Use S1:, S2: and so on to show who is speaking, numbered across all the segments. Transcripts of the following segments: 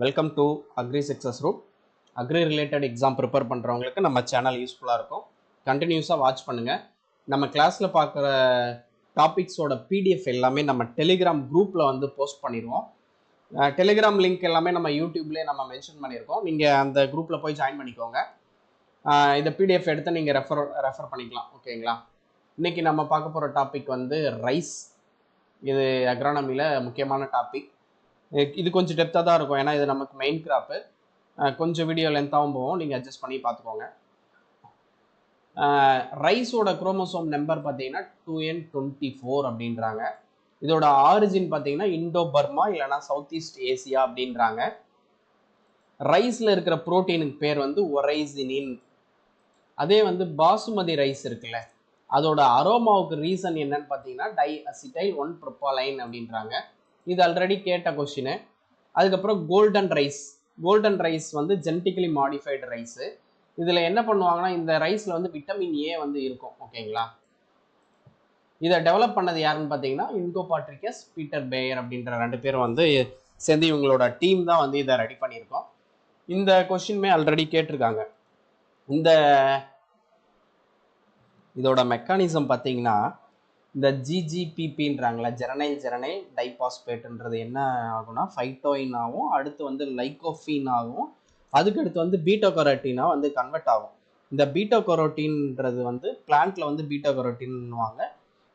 S1: Welcome to agri success route. Agri related exam prepare பண்ணுறவங்களுக்கு நம்ம channel யூஸ்ஃபுல்லாக இருக்கும். கண்டினியூஸாக வாட்ச் பண்ணுங்கள். நம்ம கிளாஸில் பார்க்குற டாபிக்ஸோட பிடிஎஃப் எல்லாமே நம்ம டெலிகிராம் குரூப்பில் வந்து போஸ்ட் பண்ணிடுவோம். டெலிகிராம் லிங்க் எல்லாமே நம்ம யூடியூப்லேயே நம்ம மென்ஷன் பண்ணியிருக்கோம். நீங்கள் அந்த குரூப்பில் போய் ஜாயின் பண்ணிக்கோங்க. இந்த பிடிஎஃப் எடுத்து நீங்கள் ரெஃபர் பண்ணிக்கலாம். ஓகேங்களா? இன்றைக்கி நம்ம பார்க்க போகிற டாபிக் வந்து ரைஸ். இது அக்ரானமியில் முக்கியமான டாபிக். இது கொஞ்சம் டெப்த்தாக தான் இருக்கும், ஏன்னா இது நமக்கு மெயின் கிராப்பு. கொஞ்சம் வீடியோ லென்த்தாகவும் போவோம், நீங்கள் அட்ஜஸ்ட் பண்ணி பார்த்துக்கோங்க. ரைஸோட குரோமோசோம் நம்பர் பார்த்தீங்கன்னா 2n24 அப்படின்றாங்க. இதோட ஆரிஜின் பார்த்தீங்கன்னா இண்டோ பர்மா இல்லைனா சவுத் ஈஸ்ட் ஏசியா அப்படின்றாங்க. ரைஸில் இருக்கிற புரோட்டீனுக்கு பேர் வந்து ஒரைசினின். அதே வந்து பாசுமதி ரைஸ் இருக்குல்ல, அதோட அரோமாவுக்கு ரீசன் என்னன்னு பார்த்தீங்கன்னா டைஅசிடைல் 1-புரோப்பைலைன் அப்படின்றாங்க. இது ஆல்ரெடி கேட்ட கொஸ்டின். அதுக்கப்புறம் கோல்டன் ரைஸ் வந்து ஜெனட்டிக்கலி மாடிஃபைடு ரைஸு. இதில் என்ன பண்ணுவாங்கன்னா, இந்த ரைஸில் வந்து விட்டமின் ஏ வந்து இருக்கும். ஓகேங்களா? இதை டெவலப் பண்ணது யாருன்னு பார்த்தீங்கன்னா இன்கோ பாட்ரிகஸ், பீட்டர் பேயர் அப்படின்ற 2 பேரும் வந்து சேர்ந்து இவங்களோட டீம் தான் வந்து இதை ரெடி பண்ணியிருக்கோம். இந்த கொஸ்டின்மே ஆல்ரெடி கேட்டிருக்காங்க. இதோட மெக்கானிசம் பார்த்தீங்கன்னா, இந்த ஜிஜிபிபின்றாங்களா, ஜெரனைல் டைபாஸ்பேட்ன்றது என்ன ஆகும்னா ஃபைட்டோயின் ஆகும், அடுத்து வந்து லைகோஃபீன் ஆகும், அதுக்கடுத்து வந்து பீட்டோகரோட்டினா வந்து கன்வெர்ட் ஆகும். இந்த பீட்டோகரோட்டின்றது வந்து பிளான்ட்ல வந்து பீட்டோகரோட்டின்வாங்க.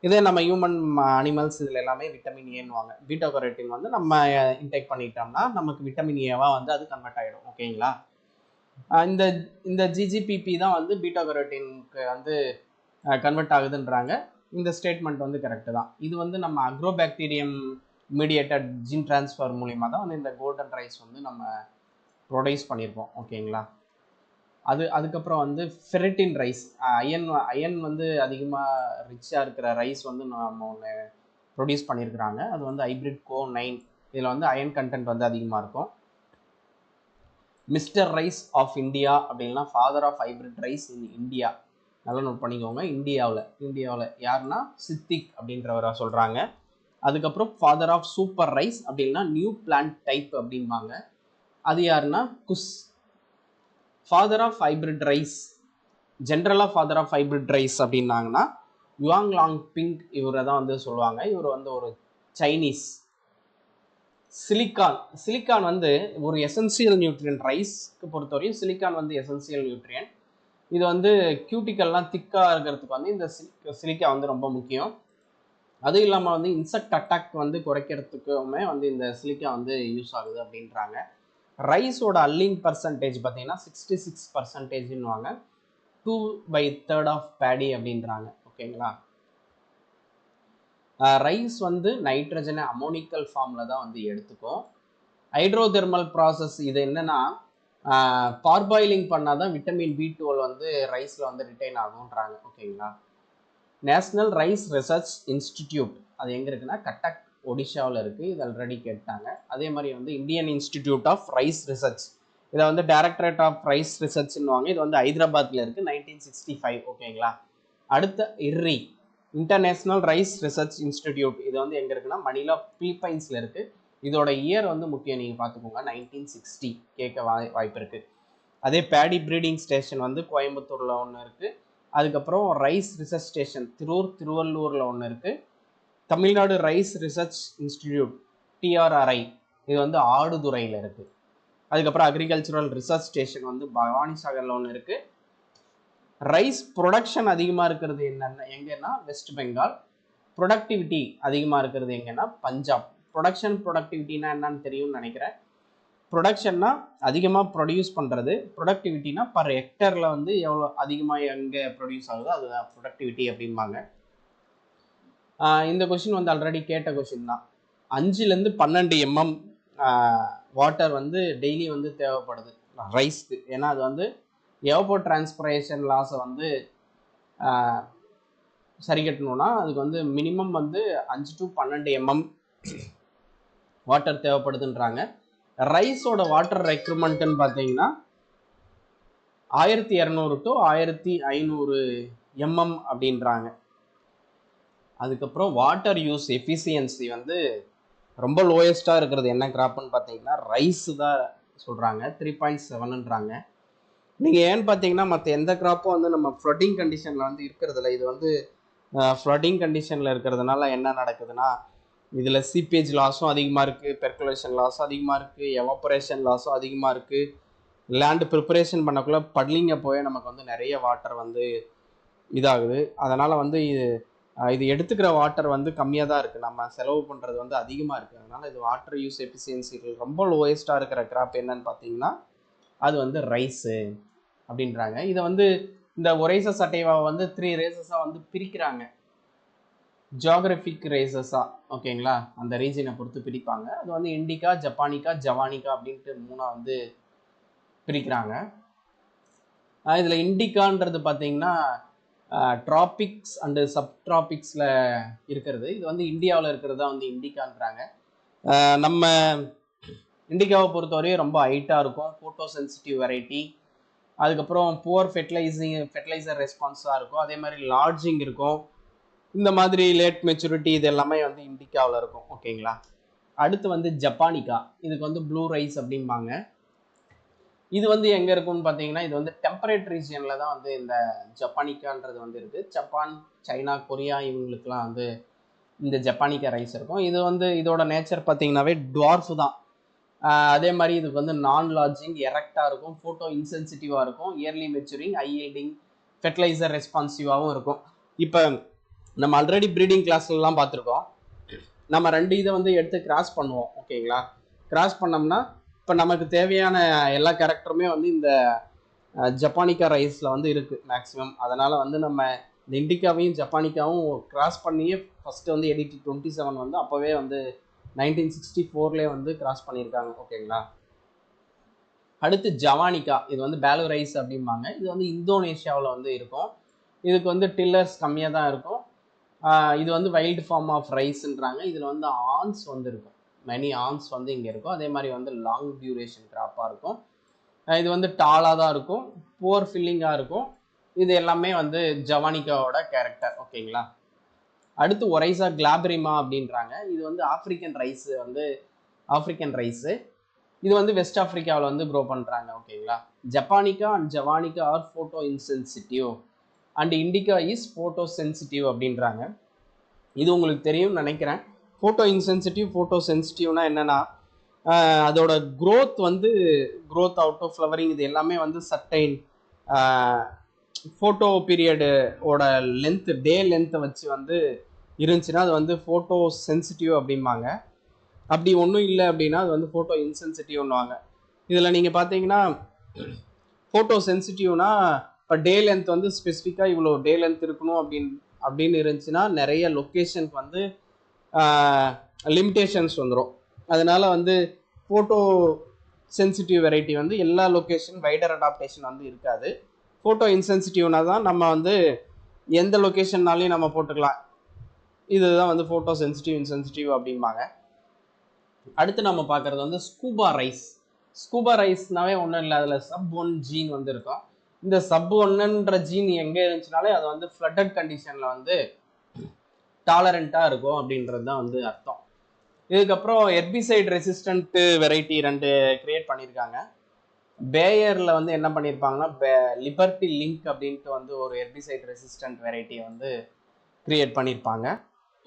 S1: இதே நம்ம ஹியூமன் அனிமல்ஸ் இதில் எல்லாமே விட்டமின் ஏன்னுவாங்க. பீட்டோகரோட்டின் வந்து நம்ம இன்டேக் பண்ணிட்டோம்னா நமக்கு விட்டமின் ஏவா வந்து அது கன்வெர்ட் ஆகிடும். ஓகேங்களா? இந்த ஜிஜிபிபி தான் வந்து பீட்டோகரோட்டினுக்கு வந்து கன்வெர்ட் ஆகுதுன்றாங்க. இந்த ஸ்டேட்மெண்ட் வந்து கரெக்டு தான். இது வந்து நம்ம அக்ரோபாக்டீரியம் மீடியேட்டட் ஜீன் டிரான்ஸ்ஃபர் மூலிமா தான் வந்து இந்த கோல்டன் ரைஸ் வந்து நம்ம ப்ரொடியூஸ் பண்ணியிருப்போம். ஓகேங்களா? அதுக்கப்புறம் வந்து ஃபெரிட்டின் ரைஸ், அயன் வந்து அதிகமாக ரிச்சாக இருக்கிற ரைஸ் வந்து நம்ம ஒன்று ப்ரொடியூஸ் பண்ணியிருக்கிறாங்க. அது வந்து ஹைப்ரிட் கோ9. இதில் வந்து அயன் கண்டென்ட் வந்து அதிகமாக இருக்கும். மிஸ்டர் ரைஸ் ஆஃப் இந்தியா அப்படின்னா father of hybrid rice in India. நல்லா நோட் பண்ணிக்கோங்க. இந்தியாவில் யாருன்னா சித்திக் அப்படின்றவரை சொல்கிறாங்க. அதுக்கப்புறம் ஃபாதர் ஆஃப் சூப்பர் ரைஸ் அப்படின்னா நியூ பிளான்ட் டைப் அப்படின்பாங்க. அது யாருன்னா Khush. Father of hybrid rice, ஜென்ரலாக ஃபாதர் ஆஃப் ஹைப்ரிட் ரைஸ் அப்படின்னாங்கன்னா யுவாங் லாங் பிங், இவரை தான் வந்து சொல்லுவாங்க. இவர் வந்து ஒரு சைனீஸ். சிலிக்கான் வந்து ஒரு எசென்சியல் நியூட்ரியன்ட். ரைஸ்க்கு பொறுத்தவரையும் சிலிக்கான் வந்து எசென்சியல் நியூட்ரியன்ட். இது வந்து கியூட்டிக்கல்லாம் திக்காக இருக்கிறதுக்கு வந்து இந்த சிலிக்கா வந்து ரொம்ப முக்கியம். அதுவும் இல்லாமல் வந்து இன்செக்ட் அட்டாக் வந்து குறைக்கிறதுக்குமே வந்து இந்த சிலிக்கா வந்து யூஸ் ஆகுது அப்படின்றாங்க. ரைஸோட அல்லிங் பர்சன்டேஜ் பார்த்தீங்கன்னா 66%வாங்க. 2/3 ஆஃப் பேடி அப்படின்றாங்க. ஓகேங்களா? ரைஸ் வந்து நைட்ரஜனை அமோனிக்கல் ஃபார்மில் தான் வந்து எடுத்துக்கும். ஹைட்ரோதெர்மல் ப்ராசஸ் இது என்னன்னா, பார்பாயிலிங் பண்ணால் தான் விட்டமின் B12 வந்து ரைஸில் வந்து ரிட்டைன் ஆகுன்றாங்க. ஓகேங்களா? நேஷ்னல் ரைஸ் ரிசர்ச் இன்ஸ்டிடியூட் அது எங்கே இருக்குன்னா கட்டக், ஒடிஷாவில் இருக்குது. இது ஆல்ரெடி கேட்டாங்க. அதே மாதிரி வந்து Indian Institute of Rice Research, இதை வந்து டைரக்டரேட் ஆஃப் ரைஸ் ரிசர்ச்னுவாங்க. இது வந்து ஹைதராபாத்தில் இருக்குது, 1965. ஓகேங்களா? அடுத்த இன்டர்நேஷ்னல் ரைஸ் ரிசர்ச் இன்ஸ்டிடியூட், இது வந்து எங்கே இருக்குன்னா மணிலா, பிலிப்பைன்ஸில் இருக்குது. இதோட இயர் வந்து முக்கியம், நீங்கள் பார்த்துக்கோங்க. 1960 கேட்க வாய்ப்பு இருக்குது. அதே பேடி ப்ரீடிங் ஸ்டேஷன் வந்து கோயம்புத்தூரில் ஒன்று இருக்குது. அதுக்கப்புறம் ரைஸ் ரிசர்ச் ஸ்டேஷன் திருவள்ளூரில் ஒன்று இருக்குது. Tamil Nadu rice research institute TRRI, இது வந்து ஆடுதுறையில் இருக்குது. அதுக்கப்புறம் அக்ரிகல்ச்சுரல் ரிசர்ச் ஸ்டேஷன் வந்து பவானி சாகரில் ஒன்று இருக்குது. ரைஸ் ப்ரொடக்ஷன் அதிகமாக இருக்கிறது எங்கன்னா வெஸ்ட் பெங்கால். ப்ரொடக்டிவிட்டி அதிகமாக இருக்கிறது எங்கன்னா பஞ்சாப். ப்ரொடக்டிவிட்டினா என்னன்னு தெரியும்னு நினைக்கிறேன். ப்ரொடக்ஷன்னா அதிகமாக ப்ரொடியூஸ் பண்ணுறது, ப்ரொடக்டிவிட்டினா பர் ஹெக்டரில் வந்து எவ்வளோ அதிகமாக எங்கே ப்ரொடியூஸ் ஆகுதோ அதுதான் ப்ரொடக்டிவிட்டி அப்படிம்பாங்க. இந்த கொஷின் வந்து ஆல்ரெடி கேட்ட கொஷின் தான். 5 to 12 mm வாட்டர் வந்து டெய்லி வந்து தேவைப்படுது ரைஸ்க்கு. ஏன்னா அது வந்து எவப்போ டிரான்ஸ்பிரேஷன் லாஸை வந்து சரி கட்டணும்னா அதுக்கு வந்து மினிமம் வந்து 5 to 12 mm வாட்டர் தேவைப்படுதுன்றாங்க. ரைஸோட வாட்டர் ரெக்ரூட்மெண்ட்னு பார்த்தீங்கன்னா 1200 to 1500 mm அப்படின்றாங்க. அதுக்கப்புறம் வாட்டர் யூஸ் எஃபிஷியன்சி வந்து ரொம்ப லோயஸ்ட்டாக இருக்கிறது என்ன கிராப்னு பார்த்தீங்கன்னா ரைஸ் தான் சொல்கிறாங்க, 3.7ன்றாங்க. நீங்கள் ஏன்னு பார்த்தீங்கன்னா மற்ற எந்த கிராப்பும் வந்து நம்ம ஃப்ளட்டிங் கண்டிஷனில் வந்து இருக்கிறதில்ல. இது வந்து ஃப்ளட்டிங் கண்டிஷனில் இருக்கிறதுனால என்ன நடக்குதுன்னா இதில் சீப்பேஜ் லாஸும் அதிகமாக இருக்குது, பெர்குலேஷன் லாஸும் அதிகமாக இருக்குது, எவாப்பரேஷன் லாஸும் அதிகமாக இருக்குது. லேண்டு ப்ரிப்பரேஷன் பண்ணக்குள்ள பட்லிங்க போய் நமக்கு வந்து நிறைய வாட்டர் வந்து இதாகுது. அதனால் வந்து இது எடுத்துக்கிற வாட்டர் வந்து கம்மியாக தான் இருக்குது, நம்ம செலவு பண்ணுறது வந்து அதிகமாக இருக்குது. அதனால் இது வாட்டர் யூஸ் எஃபிஷியன்சிகள் ரொம்ப லோயஸ்ட்டாக இருக்கிற கிராப் என்னன்னு பார்த்தீங்கன்னா அது வந்து ரைஸு அப்படின்றாங்க. இதை வந்து இந்த ஒரைசஸ் அட்டைவாவை வந்து 3 ரேசஸாக வந்து பிரிக்கிறாங்க, ஜியாகிரபிக் ரேசஸாக. ஓகேங்களா, அந்த ரீஜனை பொறுத்து பிரிப்பாங்க. அது வந்து இண்டிகா, ஜப்பானிக்கா, ஜவானிக்கா அப்படின்ட்டு 3 வந்து பிரிக்கிறாங்க. இதில் இண்டிகான்றது பார்த்தீங்கன்னா ட்ராபிக்ஸ் அண்டு சப்ட்ராபிக்ஸில் இருக்கிறது. இது வந்து இந்தியாவில் இருக்கிறது தான் வந்து இண்டிகான்றாங்க. நம்ம இண்டிகாவை பொறுத்தவரையும் ரொம்ப ஹைட்டாக இருக்கும், ஃபோட்டோ சென்சிட்டிவ் வெரைட்டி. அதுக்கப்புறம் புவர் ஃபெர்டிலைசர் ரெஸ்பான்ஸாக இருக்கும். அதே மாதிரி லார்ஜிங் இருக்கும். இந்த மாதிரி லேட் மெச்சூரிட்டி இது எல்லாமே வந்து இண்டிகாவில் இருக்கும். ஓகேங்களா, அடுத்து வந்து ஜப்பானிக்கா. இதுக்கு வந்து ப்ளூ ரைஸ் அப்படிம்பாங்க. இது வந்து எங்கே இருக்குன்னு பார்த்தீங்கன்னா இது வந்து டெம்பரேட் ரீஜியனில் தான் வந்து இந்த ஜப்பானிக்கான்றது வந்து இருக்குது. ஜப்பான், சைனா, கொரியா இவங்களுக்குலாம் வந்து இந்த ஜப்பானிக்கா ரைஸ் இருக்கும். இது வந்து இதோட நேச்சர் பார்த்தீங்கன்னாவே டுவார்ஃப் தான். அதே மாதிரி இதுக்கு வந்து நான் லார்ஜிங், எரெக்டாக இருக்கும், ஃபோட்டோ இன்சென்சிட்டிவாக இருக்கும், early maturing, high yielding, fertiliser ரெஸ்பான்சிவாகவும் இருக்கும். இப்போ நம்ம ஆல்ரெடி ப்ரீடிங் கிளாஸ்லாம் பார்த்துருக்கோம். நம்ம 2 இதை வந்து எடுத்து கிராஸ் பண்ணுவோம். ஓகேங்களா, கிராஸ் பண்ணோம்னா இப்போ நமக்கு தேவையான எல்லா கேரக்டருமே வந்து இந்த ஜப்பானிக்கா ரைஸில் வந்து இருக்குது மேக்ஸிமம். அதனால் வந்து நம்ம இந்த இண்டிகாவையும் ஜப்பானிக்காவும் கிராஸ் பண்ணியே ஃபஸ்ட்டு வந்து எடிட் 27 வந்து அப்போவே வந்து 1964 வந்து கிராஸ் பண்ணியிருக்காங்க. ஓகேங்களா, அடுத்து ஜவானிக்கா. இது வந்து பேலு ரைஸ் அப்படிம்பாங்க. இது வந்து இந்தோனேஷியாவில் வந்து இருக்கும். இதுக்கு வந்து டில்லர்ஸ் கம்மியாக தான் இருக்கும். இது வந்து வைல்டு ஃபார்ம் ஆஃப் ரைஸ்ன்றாங்க. இதில் வந்து ஆன்ஸ் வந்து இருக்கும், மெனி ஆன்ஸ் வந்து இங்கே இருக்கும். அதே மாதிரி வந்து லாங் டியூரேஷன் கிராப்பாக இருக்கும். இது வந்து டாலாக தான் இருக்கும், புவர் ஃபில்லிங்காக இருக்கும். இது எல்லாமே வந்து ஜவானிக்காவோட கேரக்டர். ஓகேங்களா, அடுத்து ஒரைசா கிளாபரிமா அப்படின்றாங்க. இது வந்து ஆப்பிரிக்கன் ரைஸு. இது வந்து வெஸ்ட் ஆப்பிரிக்காவில் வந்து க்ரோ பண்ணுறாங்க. ஓகேங்களா, japonica and javanica are photo insensitive and indica is photo sensitive அப்படின்றாங்க. இது உங்களுக்கு தெரியும்னு நினைக்கிறேன். ஃபோட்டோ இன்சென்சிட்டிவ், ஃபோட்டோ சென்சிட்டிவ்னா என்னென்னா அதோட க்ரோத் அவுட் ஆஃப் ஃப்ளவரிங் இது எல்லாமே வந்து சர்டைன் ஃபோட்டோ பீரியடோட லென்த்து, டே லென்த்தை வச்சு வந்து இருந்துச்சுன்னா அது வந்து ஃபோட்டோ சென்சிட்டிவ் அப்படிம்பாங்க. அப்படி ஒன்றும் இல்லை அப்படின்னா அது வந்து ஃபோட்டோ இன்சென்சிட்டிவ்னுவாங்க. இதில் நீங்கள் பார்த்தீங்கன்னா ஃபோட்டோ சென்சிட்டிவ்னா இப்போ டே லென்த் வந்து ஸ்பெசிஃபிக்காக இவ்வளோ டே லென்த் இருக்கணும் அப்படின்னு இருந்துச்சுன்னா நிறைய லொக்கேஷனுக்கு வந்து லிமிட்டேஷன்ஸ் வந்துடும். அதனால வந்து ஃபோட்டோ சென்சிட்டிவ் வெரைட்டி வந்து எல்லா லொக்கேஷன் வைடர் அடாப்டேஷன் வந்து இருக்காது. ஃபோட்டோ இன்சென்சிட்டிவ்னா தான் நம்ம வந்து எந்த லொக்கேஷன்னாலையும் நம்ம போட்டுக்கலாம். இதுதான் வந்து ஃபோட்டோ சென்சிட்டிவ், இன்சென்சிட்டிவ் அப்படிம்பாங்க. அடுத்து நம்ம பார்க்குறது வந்து ஸ்கூபா ரைஸ். ஸ்கூபா ரைஸ்னாவே ஒன்றும் இல்லை, அதில் sub-1 ஜீன் வந்து இருக்கும். இந்த sub-1ன்ற ஜீன் எங்கே இருந்துச்சுனாலே அது வந்து ஃப்ளட்டட் கண்டிஷனில் வந்து டாலரண்ட்டாக இருக்கும் அப்படின்றது தான் வந்து அர்த்தம். இதுக்கப்புறம் ஹெர்பிசைட் ரெசிஸ்டன்ட் வெரைட்டி 2 கிரியேட் பண்ணியிருக்காங்க. பேயரில் வந்து என்ன பண்ணியிருப்பாங்கன்னா லிபர்ட்டி லிங்க் அப்படின்ட்டு வந்து ஒரு ஹெர்பிசைட் ரெசிஸ்டன்ட் வெரைட்டியை வந்து கிரியேட் பண்ணியிருப்பாங்க.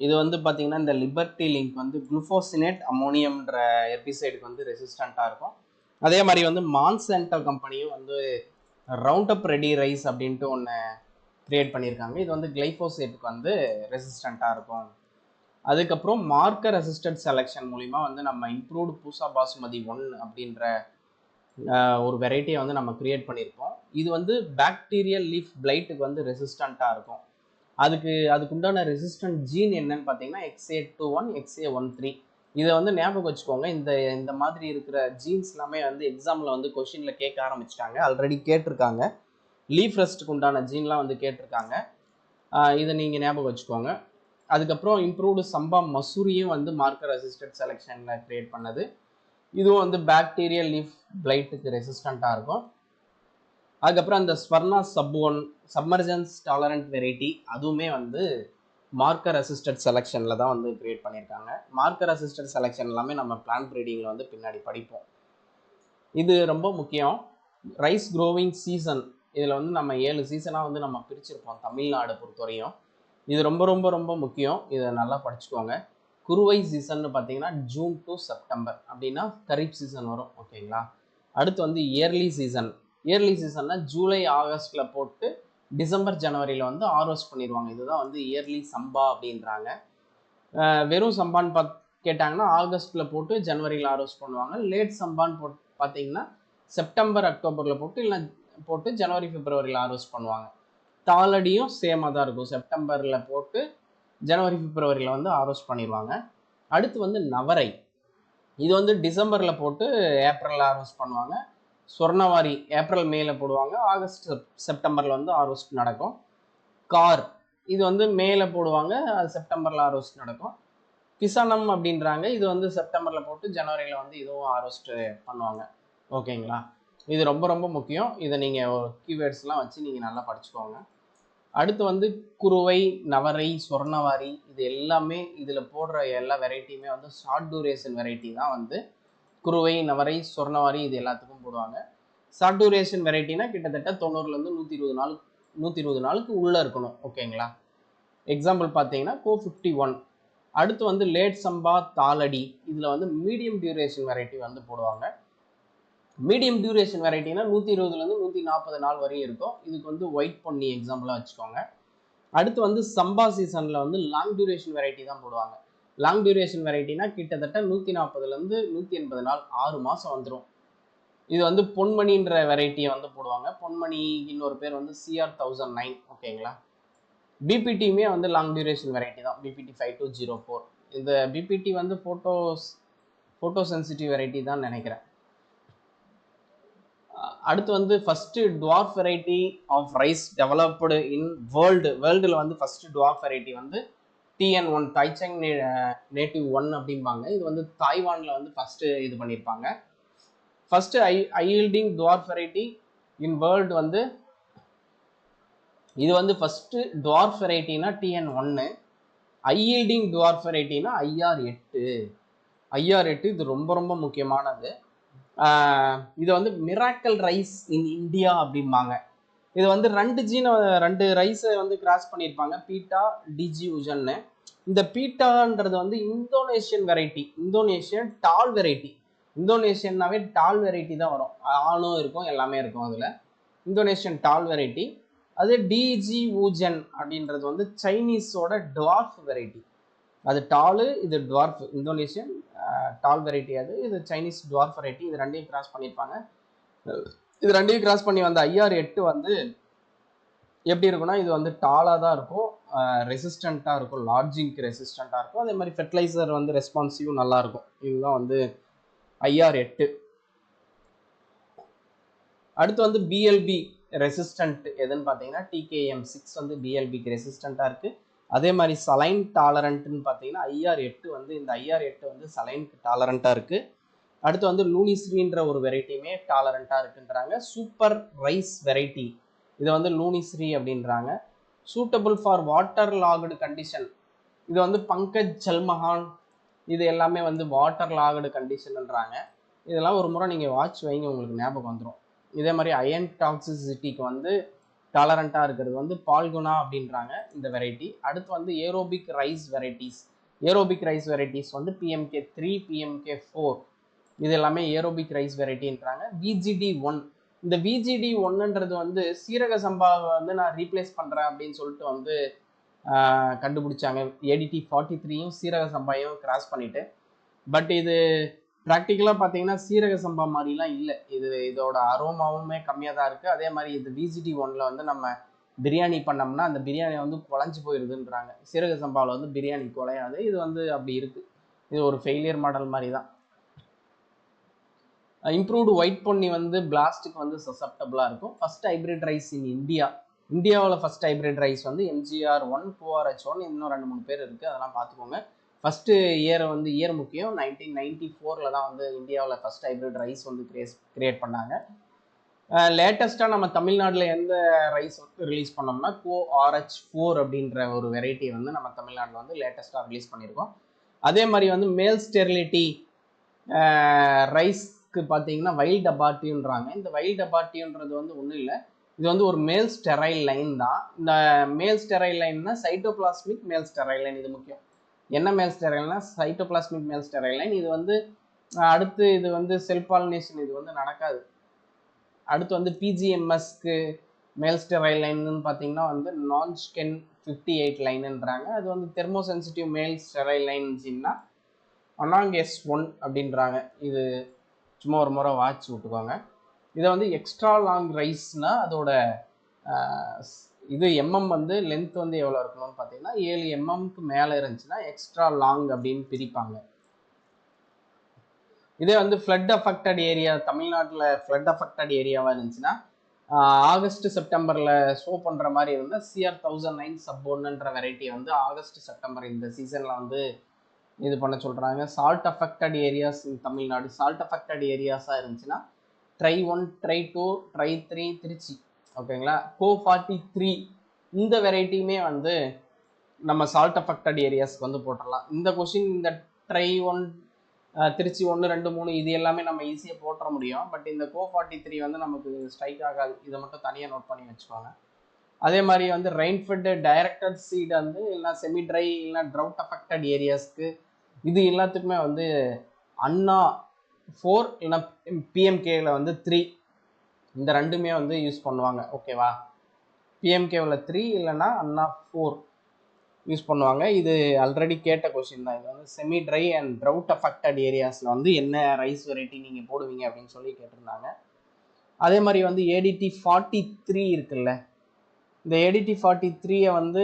S1: இது வந்து பார்த்தீங்கன்னா இந்த லிபர்ட்டி லிங்க் வந்து குளுஃபோசினேட் அமோனியம்ன்ற ஹெர்பிசைடுக்கு வந்து ரெசிஸ்டண்ட்டாக இருக்கும். அதே மாதிரி வந்து மான்சான்டோ கம்பெனியும் வந்து ரவுண்ட் அப் ரெடி ரைஸ் அப்படின்ட்டு ஒன்று கிரியேட் பண்ணியிருக்காங்க. இது வந்து கிளைஃபோசேட்டுக்கு வந்து ரெசிஸ்டண்ட்டாக இருக்கும். அதுக்கப்புறம் மார்க்கர் அசிஸ்டட் செலெக்ஷன் மூலிமா வந்து நம்ம இம்ப்ரூவ்டு பூசா பாசுமதி 1 அப்படின்ற ஒரு வெரைட்டியை வந்து நம்ம கிரியேட் பண்ணியிருப்போம். இது வந்து பாக்டீரியல் லீஃப் பிளைட்டுக்கு வந்து ரெசிஸ்டண்ட்டாக இருக்கும். அதுக்குண்டான ரெசிஸ்டன்ட் ஜீன் என்னன்னு பார்த்தீங்கன்னா XA21, XA13. இதை வந்து ஞாபகம் வச்சுக்கோங்க. இந்த மாதிரி இருக்கிற ஜீன்ஸ் எல்லாமே வந்து எக்ஸாமில் வந்து கொஷினில் கேட்க ஆரம்பிச்சிட்டாங்க, ஆல்ரெடி கேட்டிருக்காங்க. லீஃப் ரெஸ்ட்டுக்கு உண்டான ஜீன்லாம் வந்து கேட்டிருக்காங்க. இதை நீங்கள் ஞாபகம் வச்சுக்கோங்க. அதுக்கப்புறம் இம்ப்ரூவ்டு சம்பா மசூரியும் வந்து மார்க்கர் அசிஸ்டட் செலெக்ஷனில் கிரியேட் பண்ணது. இதுவும் வந்து பாக்டீரியல் லீஃப் பிளைட்டுக்கு ரெசிஸ்டண்ட்டாக இருக்கும். அதுக்கப்புறம் அந்த ஸ்வர்ணா sub-1 சப்மர்ஜன்ஸ் டாலரண்ட் வெரைட்டி அதுவுமே வந்து மார்க்கர் அசிஸ்டட் செலெக்ஷனில் தான் வந்து கிரியேட் பண்ணியிருக்காங்க. மார்க்கர் அசிஸ்டட் செலெக்ஷன் எல்லாமே நம்ம பிளான்ட் ப்ரீடிங்கில் வந்து பின்னாடி படிப்போம். இது ரொம்ப முக்கியம். ரைஸ் க்ரோவிங் சீசன் இதில் வந்து நம்ம 7 சீசனாக வந்து நம்ம பிரிச்சிருப்போம் தமிழ்நாடு பொறுத்தவரையும். இது ரொம்ப ரொம்ப ரொம்ப முக்கியம். இதை நல்லா படிச்சுக்கோங்க. குறுவை சீசன் பார்த்தீங்கன்னா ஜூன் டு செப்டம்பர் அப்படின்னா கரீப் சீசன் வரும். ஓகேங்களா. அடுத்து வந்து இயர்லி சீசன். இயர்லி சீசன்னா ஜூலை ஆகஸ்ட்டில் போட்டு டிசம்பர் ஜனவரியில் வந்து ஹார்வெஸ்ட் பண்ணிடுவாங்க. இதுதான் வந்து இயர்லி சம்பா அப்படின்றாங்க. வெறும் சம்பான்னு கேட்டாங்கன்னா ஆகஸ்ட்டில் போட்டு ஜனவரியில் ஹார்வெஸ்ட் பண்ணுவாங்க. லேட் சம்பான்னு பார்த்தீங்கன்னா செப்டம்பர் அக்டோபரில் போட்டு இல்லை போட்டு ஜனவரி பிப்ரவரியில் ஹார்வெஸ்ட் பண்ணுவாங்க. தாளடியும் சேமாக தான் இருக்கும். செப்டம்பரில் போட்டு ஜனவரி பிப்ரவரியில் வந்து ஹார்வெஸ்ட் பண்ணிடுவாங்க. அடுத்து வந்து நவரை. இது வந்து டிசம்பரில் போட்டு ஏப்ரலில் ஹார்வெஸ்ட் பண்ணுவாங்க. சொர்ணவாரி ஏப்ரல் மேல போடுவாங்க. ஆகஸ்ட் செப்டம்பரில் வந்து ஹார்வெஸ்ட் நடக்கும். கார் இது வந்து மேல போடுவாங்க. அது செப்டம்பரில் ஹார்வெஸ்ட் நடக்கும். கிசானம் அப்படின்றாங்க. இது வந்து செப்டம்பரில் போட்டு ஜனவரியில் வந்து இதுவும் ஹார்வெஸ்ட் பண்ணுவாங்க. ஓகேங்களா. இது ரொம்ப ரொம்ப முக்கியம். இதை நீங்கள் கீவேர்ட்ஸ்லாம் வச்சு நீங்கள் நல்லா படிச்சுக்கோங்க. அடுத்து வந்து குறுவை, நவரை, சொர்ணவாரி இது எல்லாமே இதில் போடுற எல்லா வெரைட்டியுமே வந்து ஷார்ட் டூரேஷன் வெரைட்டி தான் வந்து குறுவை, நவரை, சொர்ணவாரி இது எல்லாத்துக்கும் போடுவாங்க. ஷார்ட் டூரேஷன் வெரைட்டினா கிட்டத்தட்ட 90லேருந்து 120 நாளுக்கு உள்ளே இருக்கணும். ஓகேங்களா. எக்ஸாம்பிள் பார்த்தீங்கன்னா கோ51. அடுத்து வந்து லேட் சம்பா, தாளடி இதில் வந்து மீடியம் டியூரேஷன் வெரைட்டி வந்து போடுவாங்க. மீடியம் டியூரேஷன் வெரைட்டினா 120லேருந்து 140 நாள் வரையும் இருக்கும். இதுக்கு வந்து ஒயிட் பொன்னி எக்ஸாம்பிளாக வச்சுக்கோங்க. அடுத்து வந்து சம்பா சீசனில் வந்து லாங் டியூரேஷன் வெரைட்டி தான் போடுவாங்க. லாங் டியூரேஷன் வெரைட்டினா கிட்டத்தட்ட 140லேருந்து 180 நாள் 6 மாதம் வந்துடும். இது வந்து பொன்மணின்ற வெரைட்டியை வந்து போடுவாங்க. பொன்மணி இன்னொரு பேர் வந்து CR1009. ஓகேங்களா. பிபிடியுமே வந்து லாங் டியூரேஷன் வெரைட்டி தான். பிபிடி 5204. இந்த பிபிடி வந்து ஃபோட்டோ சென்சிட்டிவ் வெரைட்டி தான் நினைக்கிறேன். அடுத்து வந்து first dwarf variety of rice developed in வேர்ல்டில் வந்து ஃபஸ்ட்டு டுவார்ஃப் வெரைட்டி வந்து TN1 தைச்சங் நேட்டிவ் 1 அப்படிம்பாங்க. இது வந்து தாய்வானில் வந்து ஃபஸ்ட்டு இது பண்ணியிருப்பாங்க. First yielding dwarf variety in world வந்து இது வந்து ஃபஸ்ட்டு டுவார்ஃப் வெரைட்டினா TN1. ஐல்டிங் டுவார்ஃப் வெரைட்டினா IR8 இது ரொம்ப ரொம்ப முக்கியமானது. இது வந்து மிராக்கல் ரைஸ் இன் இந்தியா அப்படிம்பாங்க. இது வந்து 2 ரைஸை வந்து கிராஸ் பண்ணியிருப்பாங்க. பீட்டா, டிஜி உஜன்னு. இந்த பீட்டான்றது வந்து இந்தோனேஷியன் வெரைட்டி. இந்தோனேஷியன் டால் வெரைட்டி. இந்தோனேஷியன்னாவே டால் வெரைட்டி தான் வரும். ஆணும் இருக்கும் எல்லாமே இருக்கும் அதில். இந்தோனேஷியன் டால் வெரைட்டி. அது டிஜி ஊஜன் அப்படின்றது வந்து சைனீஸோட டுவார்ஃப் வெரைட்டி. அது டாலு, இது டுவார்ஃப். இந்தோனேஷியன் டால் வெரைட்டி அது, இது சைனீஸ் டுவார்ஃப் வெரைட்டி. இது ரெண்டையும் கிராஸ் பண்ணியிருப்பாங்க. இது ரெண்டையும் கிராஸ் பண்ணி வந்த IR8 வந்து எப்படி இருக்குன்னா இது வந்து டாலாக தான் இருக்கும், ரெசிஸ்டண்ட்டாக இருக்கும், லார்ஜிங்க்கு ரெசிஸ்டண்ட்டாக இருக்கும். அதே மாதிரி ஃபெர்டிலைசர் வந்து ரெஸ்பான்சிவும் நல்லாயிருக்கும். இதுதான் வந்து IR8. அடுத்து வந்து BLB ரெசிஸ்டன்ட் எதுன்னு பார்த்தீங்கன்னா TKM6 வந்து BLBக்கு ரெசிஸ்டண்ட்டாக இருக்குது. அதே மாதிரி சலைன் டாலரண்ட்னு பார்த்தீங்கன்னா IR8 வந்து இந்த IR8 வந்து சலைனுக்கு டாலரண்ட்டாக இருக்குது. அடுத்து வந்து லூனிஸ்ரீன்ற ஒரு வெரைட்டியுமே டாலரண்ட்டாக இருக்குன்றாங்க. சூப்பர் ரைஸ் வெரைட்டி இதை வந்து லூனிஸ்ரீ அப்படின்றாங்க. Suitable for water logged condition இது வந்து பங்கஜ் ஜல்மஹான் இது எல்லாமே வந்து வாட்டர் லாக்டு கண்டிஷன்ன்றாங்க. இதெல்லாம் ஒரு முறை நீங்கள் வாட்ச் வைங்க, உங்களுக்கு ஞாபகம் வந்துடும். இதே மாதிரி அயன் டாக்ஸிசிட்டிக்கு வந்து டாலரண்ட்டாக இருக்கிறது வந்து பால்குனா அப்படின்றாங்க இந்த வெரைட்டி. அடுத்து வந்து ஏரோபிக் ரைஸ் வெரைட்டிஸ் வந்து PMK3, PMK4 இது எல்லாமே ஏரோபிக் ரைஸ் வெரைட்டின்றாங்க. VGD1 இந்த VGD1ன்றது வந்து சீரக சம்பாவை வந்து நான் ரீப்ளேஸ் பண்ணுறேன் அப்படின்னு சொல்லிட்டு வந்து கண்டுபிடிச்சாங்க. ADT 43யும் சீரக சம்பாவையும் கிராஸ் பண்ணிட்டு. பட் இது ப்ராக்டிக்கலாக பார்த்தீங்கன்னா சீரக சம்பா மாதிரிலாம் இல்லை. இதோட அரோமாவுமே கம்மியாக தான் இருக்குது. அதே மாதிரி இது VGD1ல் வந்து நம்ம பிரியாணி பண்ணோம்னா அந்த பிரியாணி வந்து குழஞ்சி போயிடுதுன்றாங்க. சீரக சம்பாவில் வந்து பிரியாணி குலையாது. இது வந்து அப்படி இருக்குது. இது ஒரு ஃபெயிலியர் மாடல் மாதிரி தான். இம்ப்ரூவ்டு ஒயிட் பொன்னி வந்து பிளாஸ்ட்டுக்கு வந்து சசப்டபுளாக இருக்கும். ஃபஸ்ட் ஹைப்ரிட் ரைஸ் இன் இந்தியாவில் ஃபஸ்ட் ஹைப்ரிட் ரைஸ் வந்து MGR1, QRH1 இன்னும் 2-3 பேர் இருக்குது. அதெல்லாம் பார்த்துக்கோங்க. ஃபஸ்ட்டு இயர் முக்கியம். 1994 தான் வந்து இந்தியாவில் ஃபஸ்ட் ஹைப்ரிட் ரைஸ் வந்து கிரியேட் பண்ணாங்க. லேட்டஸ்ட்டாக நம்ம தமிழ்நாட்டில் எந்த ரைஸ் ரிலீஸ் பண்ணோம்னா QRH4 அப்படின்ற ஒரு வெரைட்டி வந்து நம்ம தமிழ்நாட்டில் வந்து லேட்டஸ்ட்டாக ரிலீஸ் பண்ணியிருக்கோம். அதே மாதிரி வந்து மேல் ஸ்டெரிலிட்டி ரைஸ்க்கு பார்த்தீங்கன்னா வைல்ட் அபார்ட்டின்றாங்க. இந்த வைல்ட் அபார்ட்டின்றது வந்து ஒன்றும் இல்லை, இது வந்து ஒரு மேல் ஸ்டெரைல் லைன் தான். இந்த மேல் ஸ்டெரைல் லைன்னா சைட்டோபிளாஸ்மிக் மேல் ஸ்டெரைல் லைன். இது முக்கியம். என்ன மேல் ஸ்டெரைல்னா சைட்டோபிளாஸ்மிக் மேல் ஸ்டெரைல் லைன். இது வந்து அடுத்து இது வந்து செல் பாலினேஷன் இது வந்து நடக்காது. அடுத்து வந்து பிஜிஎம்எஸ்க்கு மேல் ஸ்டெரைல் லைன்னு பார்த்தீங்கன்னா வந்து நான்ஸ்கென் 58 லைனுன்றாங்க. அது வந்து தெர்மோசென்சிட்டிவ் மேல் ஸ்டெரைல் லைன்ஸ்னா அனாங் S1 அப்படின்றாங்க. இது சும்மா ஒரு முறை வாட்ச் விட்டுக்கோங்க. இதை வந்து எக்ஸ்ட்ரா லாங் ரைஸ்னா அதோட இது எம்எம் வந்து லென்த் வந்து எவ்வளோ இருக்கணும்னு பார்த்தீங்கன்னா 7 mm மேலே இருந்துச்சுன்னா எக்ஸ்ட்ரா லாங் அப்படின்னு பிரிப்பாங்க. இதே வந்து ஃப்ளட் அஃபெக்டட் ஏரியா, தமிழ்நாட்டில் ஃப்ளட் அஃபெக்டட் ஏரியாவாக இருந்துச்சுன்னா ஆகஸ்ட் செப்டம்பரில் ஷோ பண்ணுற மாதிரி இருந்தால் CR1009 sub1ன்ற வெரைட்டியை வந்து ஆகஸ்ட் செப்டம்பர் இந்த சீசனில் வந்து இது பண்ண சொல்கிறாங்க. Salt affected areas in Tamil Nadu, salt affected ஏரியாஸாக இருந்துச்சுன்னா Try1, Try2, Try3 திருச்சி, ஓகேங்களா. Co43 இந்த வெரைட்டியுமே வந்து நம்ம சால்ட் அஃபெக்டட் ஏரியாஸ்க்கு வந்து போட்டுடலாம். இந்த கொஷின் இந்த Try1 திருச்சி 1, 2, 3 இது எல்லாமே நம்ம ஈஸியாக போட்டுற முடியும். பட் இந்த Co43 வந்து நமக்கு ஸ்ட்ரைக் ஆகாது. இதை மட்டும் தனியாக நோட் பண்ணி வச்சுக்கோங்க. அதே மாதிரி வந்து ரெயின்ஃபெட் டைரக்டட் சீட் வந்து இல்லைனா செமி ட்ரை இல்லைனா ட்ரவுட் அஃபெக்டட் ஏரியாஸ்க்கு இது எல்லாத்துக்குமே வந்து அண்ணா 4 இல்லைனா PMKல வந்து 3 இந்த ரெண்டுமே வந்து யூஸ் பண்ணுவாங்க, ஓகேவா. PMKவில் 3 இல்லைனா அண்ணா 4 யூஸ் பண்ணுவாங்க. இது ஆல்ரெடி கேட்ட கொஸ்டின் தான். இது வந்து semi dry and drought affected ஏரியாஸில் வந்து என்ன ரைஸ் வெரைட்டி நீங்கள் போடுவீங்க அப்படின்னு சொல்லி கேட்டிருந்தாங்க. அதே மாதிரி வந்து ADT43 இருக்குல்ல, இந்த ADT43 வந்து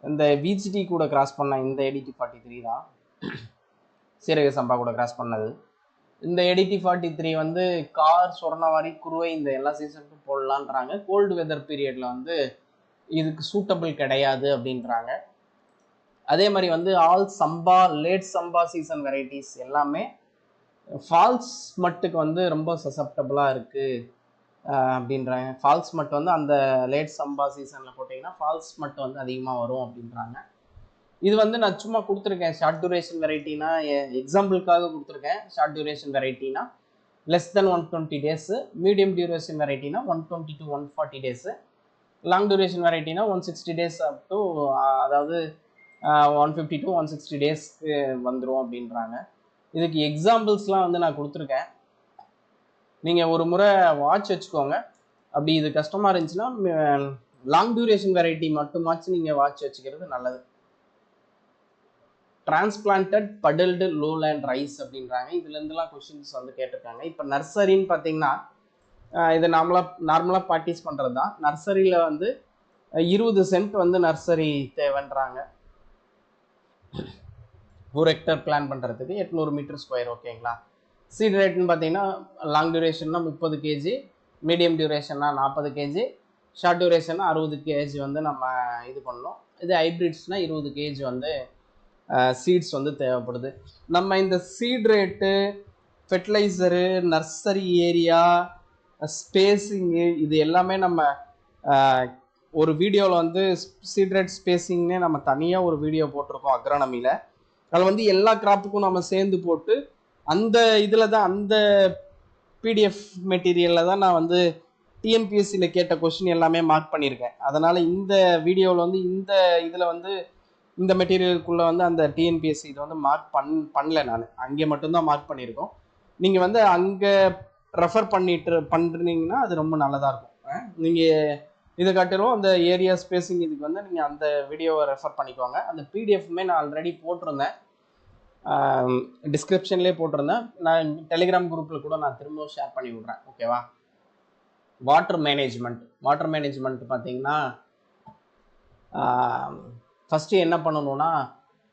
S1: இந்த VGT கூட கிராஸ் பண்ண இந்த ADT43 தான் சீரக சம்பா கூட கிராஸ் பண்ணது. இந்த ADT43 வந்து கார், சொர்ணவாரி, குருவை இந்த எல்லா சீசனுக்கும் போடலான்றாங்க. கோல்டு வெதர் பீரியடில் வந்து இதுக்கு சூட்டபிள் கிடையாது அப்படின்றாங்க. அதே மாதிரி வந்து ஆல் சம்பா, லேட் சம்பா சீசன் வெரைட்டிஸ் எல்லாமே ஃபால்ஸ் மட்டுக்கு வந்து ரொம்ப சசப்டபுளாக இருக்குது அப்படின்றாங்க. ஃபால்ஸ் மட் வந்து அந்த லேட் சம்பா சீசனில் போட்டிங்கன்னா ஃபால்ஸ் மட் வந்து அதிகமாக வரும் அப்படின்றாங்க. இது வந்து நான் சும்மா கொடுத்துருக்கேன். ஷார்ட் டியூரேஷன் வெரைட்டினா எக்ஸாம்பிளுக்காக கொடுத்துருக்கேன். ஷார்ட் டியூரேஷன் வெரைட்டினா less than 120 days, medium duration வெரைட்டினா 120 to 140 டேஸு, லாங் டியூரேஷன் வெரைட்டினா 160 டேஸ் அப் டு அதாவது 150 to 160 டேஸ்க்கு வந்துடும் அப்படின்றாங்க. இதுக்கு எக்ஸாம்பிள்ஸ்லாம் வந்து நான் கொடுத்துருக்கேன். நீங்கள் ஒரு முறை வாட்ச் வச்சுக்கோங்க. அப்படி இது கஷ்டமாக இருந்துச்சுன்னா லாங் டியூரேஷன் வெரைட்டி மட்டுமாச்சும் நீங்கள் வாட்ச் வச்சுக்கிறது நல்லது. டிரான்ஸ்பிளான்டட் படல்டு லோலேண்ட் ரைஸ் அப்படின்றாங்க. இதுலேருந்துலாம் கொஷின்ஸ் வந்து கேட்டிருக்காங்க. இப்போ நர்சரின்னு பார்த்தீங்கன்னா இது நார்மலாக ப்ராக்டிஸ் பண்ணுறது தான். நர்சரியில் வந்து 20 சென்ட் வந்து நர்சரி தேவைன்றாங்க. ஒரு ஹெக்டர் பிளான் பண்ணுறதுக்கு 800 மீட்டர் ஸ்கொயர், ஓகேங்களா. சீட் ரேட்னு பார்த்தீங்கன்னா லாங் டியூரேஷன்னா 30 kg, மீடியம் டியூரேஷன்னா 40 kg, ஷார்ட் டியூரேஷன்னா 60 kg வந்து நம்ம இது பண்ணோம். இது ஹைப்ரிட்ஸ்னால் 20 kg வந்து சீட்ஸ் வந்து தேவைப்படுது. நம்ம இந்த seed rate, fertiliser, nursery area, spacing இது எல்லாமே நம்ம ஒரு வீடியோவில் வந்து சீட் ரேட் ஸ்பேஸிங்னே நம்ம தனியாக ஒரு வீடியோ போட்டிருக்கோம் அக்ரானமியில். அதில் வந்து எல்லா கிராப்புக்கும் நம்ம சேர்ந்து போட்டு அந்த இதில் தான், அந்த PDF மெட்டீரியலில் தான் நான் வந்து டிஎன்பிஎஸ்சியில் கேட்ட கொஸ்டின் எல்லாமே மார்க் பண்ணியிருக்கேன். அதனால் இந்த வீடியோவில் வந்து இந்த இதில் வந்து இந்த மெட்டீரியலுக்குள்ளே வந்து அந்த டிஎன்பிஎஸ்சி இதை வந்து மார்க் பண்ணல. நான் அங்கே மட்டும்தான் மார்க் பண்ணியிருக்கோம். நீங்கள் வந்து அங்கே ரெஃபர் பண்ணுறீங்கன்னா அது ரொம்ப நல்லதாக இருக்கும். நீங்கள் இதை காட்டிலும் அந்த ஏரியா ஸ்பேஸிங் இதுக்கு வந்து நீங்கள் அந்த வீடியோவை ரெஃபர் பண்ணிக்கோங்க. அந்த பிடிஎஃப்மே நான் ஆல்ரெடி போட்டிருந்தேன், டிஸ்கிரிப்ஷன்லேயே போட்டிருந்தேன். நான் டெலிகிராம் குரூப்பில் கூட நான் திரும்பவும் ஷேர் பண்ணி விட்றேன், ஓகேவா. வாட்டர் மேனேஜ்மெண்ட் பார்த்தீங்கன்னா ஃபஸ்ட்டு என்ன பண்ணணும்னா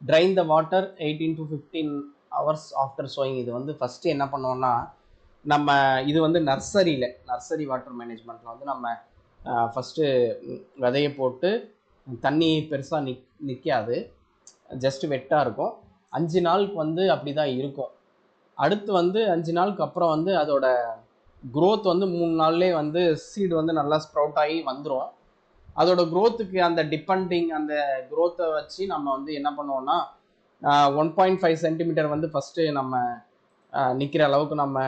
S1: drain the water 18 to 15 hours after sowing. இது வந்து ஃபஸ்ட்டு என்ன பண்ணுவோன்னா நம்ம இது வந்து நர்சரி வாட்டர் மேனேஜ்மெண்ட்டில் வந்து நம்ம ஃபஸ்ட்டு விதையை போட்டு தண்ணி பெருசாக நிற்காது, ஜஸ்ட் வெட்டாக இருக்கும். 5 நாளுக்கு வந்து அப்படி தான் இருக்கும். அடுத்து வந்து 5 நாளுக்கு அப்புறம் வந்து அதோட growth வந்து 3 நாள்லேயே வந்து சீடு வந்து நல்லா ஸ்ப்ரவுட் ஆகி வந்துடும். அதோட growthக்கு அந்த டிபெண்டிங் அந்த growth-ஐ வச்சு நம்ம வந்து என்ன பண்ணுவோம்னா 1.5 சென்டிமீட்டர் வந்து ஃபஸ்ட்டு நம்ம நிற்கிற அளவுக்கு நம்ம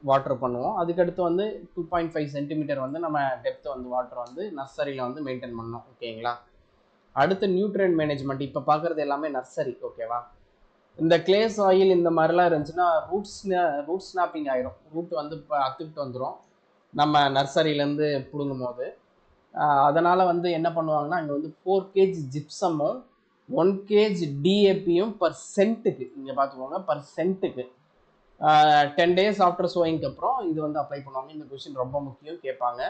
S1: வாட்டர் பண்ணுவோம். அதுக்கடுத்து வந்து 2.5 சென்டிமீட்டர் வந்து நம்ம டெப்த் வந்து வாட்டர் வந்து நர்சரியில் வந்து மெயின்டைன் பண்ணோம். ஓகேங்களா? அடுத்து நியூட்ரியன்ட் மேனேஜ்மெண்ட். இப்போ பார்க்குறது எல்லாமே நர்சரி. ஓகேவா? இந்த கிளே சாயில் இந்த மாதிரிலாம் இருந்துச்சுன்னா ரூட் ஸ்னாப்பிங் ஆயிரும். ரூட் வந்து இப்போ அத்துக்கிட்டு வந்துடும் நம்ம நர்சரியிலேருந்து பிடுங்கும் போது. அதனால் வந்து என்ன பண்ணுவாங்கன்னா இங்கே வந்து 4 kg ஜிப்சமும் 1 kg டிஏபியும் பர் சென்ட்டுக்கு, இங்கே பார்த்துக்கோங்க, பர் சென்ட்டுக்கு 10 days ஆஃப்டர் சோயிங்க்கு அப்புறம் இது வந்து அப்ளை பண்ணுவாங்க. இந்த கொஸ்டின் ரொம்ப முக்கியம், கேட்பாங்க.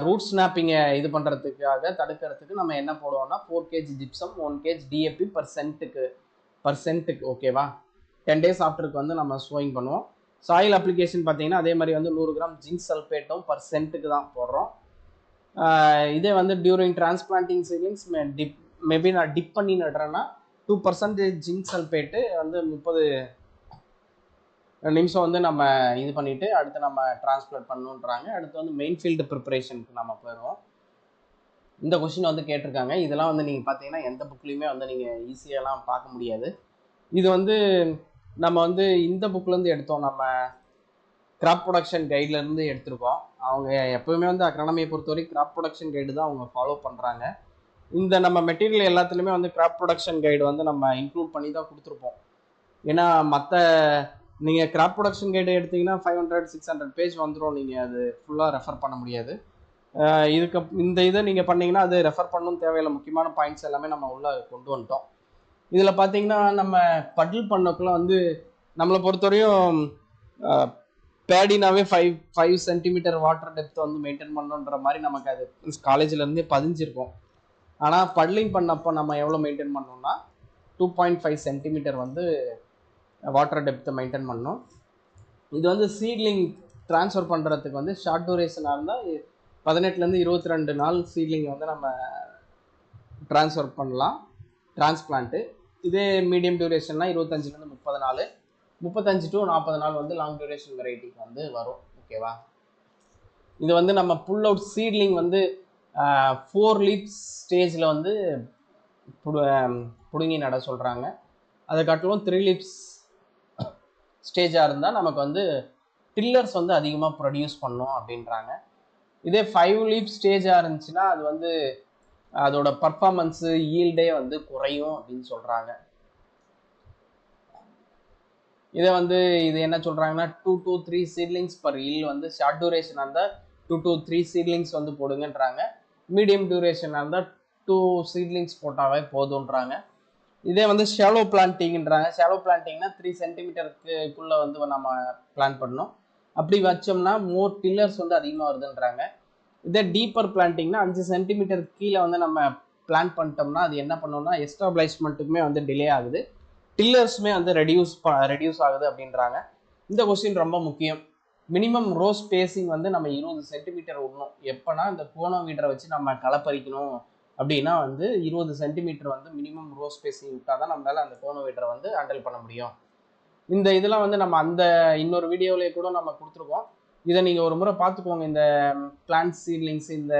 S1: ரூட் ஸ்னாப்பிங்கை இது பண்ணுறதுக்காக தடுக்கிறதுக்கு நம்ம என்ன போடுவோம்னா 4 kg gypsum 1 kg DAP per சென்ட்டுக்கு. ஓகேவா? 10 days ஆஃப்டருக்கு வந்து நம்ம சோயிங் பண்ணுவோம். சாயில் அப்ளிகேஷன் பார்த்தீங்கன்னா அதே மாதிரி வந்து 100 கிராம் ஜிங்க் சல்ஃபேட்டும் பர் சென்ட்டுக்கு தான் போடுறோம். இதே வந்து டியூரிங் டிரான்ஸ்பிளான்டிங் சீலிங்ஸ் மேபி நான் டிப் பண்ணி நடுறேன்னா 2% ஜிங்க் சல்ஃபேட்டு வந்து 30 நிமிஷம் வந்து நம்ம இது பண்ணிவிட்டு அடுத்து நம்ம டிரான்ஸ்பிளான்ட் பண்ணணுன்றாங்க. அடுத்து வந்து மெயின் ஃபீல்டு ப்ரிப்பரேஷனுக்கு நம்ம போயிடுவோம். இந்த கொஸ்டின் வந்து கேட்டிருக்காங்க. இதெல்லாம் வந்து நீங்கள் பார்த்தீங்கன்னா எந்த புக்லேயுமே வந்து நீங்கள் ஈஸியாகலாம் பார்க்க முடியாது. இது வந்து நம்ம வந்து இந்த புக்லேருந்து எடுத்தோம், நம்ம கிராப் ப்ரொடக்ஷன் கைட்லேருந்து எடுத்திருக்கோம். அவங்க எப்போவுமே வந்து அக்ரானமியை பொறுத்தவரைக்கும் கிராப் ப்ரொடக்ஷன் கைடு தான் அவங்க ஃபாலோ பண்ணுறாங்க. இந்த நம்ம மெட்டீரியல் எல்லாத்துலேயுமே வந்து கிராப் ப்ரொடக்ஷன் கைடு வந்து நம்ம இன்க்ளூட் பண்ணி தான் கொடுத்துருப்போம். ஏன்னா மற்ற நீங்கள் கிராப் ப்ரொடக்ஷன் கைடு எடுத்திங்கன்னா 500-600 பேஜ் வந்துடும். நீங்கள் அது ஃபுல்லாக ரெஃபர் பண்ண முடியாது. இந்த இதை நீங்கள் பண்ணிங்கன்னா அது ரெஃபர் பண்ணணும் தேவையில்லை. முக்கியமான பாயிண்ட்ஸ் எல்லாமே நம்ம உள்ளே கொண்டு வந்துட்டோம். இதில் பார்த்தீங்கன்னா நம்ம பட்டில் பண்ணக்குள்ள வந்து நம்மளை பொறுத்தவரையும் பேடினாவே 5 சென்டிமீட்டர் வாட்டர் டெப்த் வந்து மெயின்டைன் பண்ணணுன்ற மாதிரி நமக்கு அது காலேஜ்லேருந்தே பதிஞ்சிருக்கும். ஆனால் பட்லிங் பண்ணப்போ நம்ம எவ்வளோ மெயின்டைன் பண்ணோம்னா 2.5 சென்டிமீட்டர் வந்து வாட்டர் டெப்த்தை மெயின்டைன் பண்ணோம். இது வந்து சீட்லிங் ட்ரான்ஸ்ஃபர் பண்ணுறதுக்கு வந்து ஷார்ட் டூரேஷனாக இருந்தால் 18 to 22 நாள் சீட்லிங் வந்து நம்ம ட்ரான்ஸ்ஃபர் பண்ணலாம், டிரான்ஸ்பிளான்ட்டு. இதே மீடியம் டியூரேஷன்னா 25 to 30 நாள், 35 to 40 நாள் வந்து லாங் டியூரேஷன் வெரைட்டிக்கு வந்து வரும். ஓகேவா? இது வந்து நம்ம புல் அவுட் சீட்லிங் வந்து 4 லீப்ஸ் ஸ்டேஜில் வந்து பிடுங்கி நட சொல்கிறாங்க. அதை காட்டிலும் 3 லீப்ஸ் ஸ்டேஜாக இருந்தால் நமக்கு வந்து டில்லர்ஸ் வந்து அதிகமாக ப்ரொடியூஸ் பண்ணும் அப்படின்றாங்க. இதே 5 லீப் ஸ்டேஜாக இருந்துச்சுன்னா அது வந்து அதோட பர்ஃபார்மன்ஸு ஈல்டே வந்து குறையும் அப்படின்னு சொல்கிறாங்க. இதை வந்து இது என்ன சொல்கிறாங்கன்னா 2 to 3 சீட்லிங்ஸ் பர் ஈல் வந்து ஷார்ட் டியூரேஷனாக இருந்தால் 2 to 3 சீட்லிங்ஸ் வந்து போடுங்கன்றாங்க. மீடியம் டியூரேஷனாக இருந்தால் 2 சீட்லிங்ஸ் போட்டாவே போதுன்றாங்க. இதே வந்து ஷாலோ பிளான்டிங்ன்றாங்க. ஷாலோ பிளான்டிங்னா 3 சென்டிமீட்டருக்குள்ளே வந்து நம்ம பிளான் பண்ணணும். அப்படி வச்சோம்னா மோர் டில்லர்ஸ் வந்து அதிகமாக வருதுன்றாங்க. இதே டீப்பர் பிளான்டிங்னா 5 சென்டிமீட்டர் கீழே வந்து நம்ம பிளான் பண்ணிட்டோம்னா அது என்ன பண்ணோம்னா எஸ்டாப்ளைஷ்மெண்ட்டுக்குமே வந்து டிலே ஆகுது, டில்லர்ஸுமே வந்து ரெடியூஸ் ஆகுது அப்படின்றாங்க. இந்த கொஸ்டின் ரொம்ப முக்கியம். மினிமம் ரோ ஸ்பேசிங் வந்து நம்ம 20 சென்டிமீட்டர் விடணும். எப்போனா இந்த கோனோ வீடரை வச்சு நம்ம களை பறிக்கணும் அப்படின்னா வந்து 20 சென்டிமீட்டர் வந்து மினிமம் ரோ ஸ்பேசிங் விட்டால் தான் நம்மளால் அந்த கோனோ வீடரை வந்து ஹேண்டில் பண்ண முடியும். இந்த இதெல்லாம் வந்து நம்ம அந்த இன்னொரு வீடியோவிலே கூட நம்ம கொடுத்துருக்கோம். இதை நீங்கள் ஒரு முறை பார்த்துக்கோங்க. இந்த பிளான்ட் சீட்லிங்ஸ், இந்த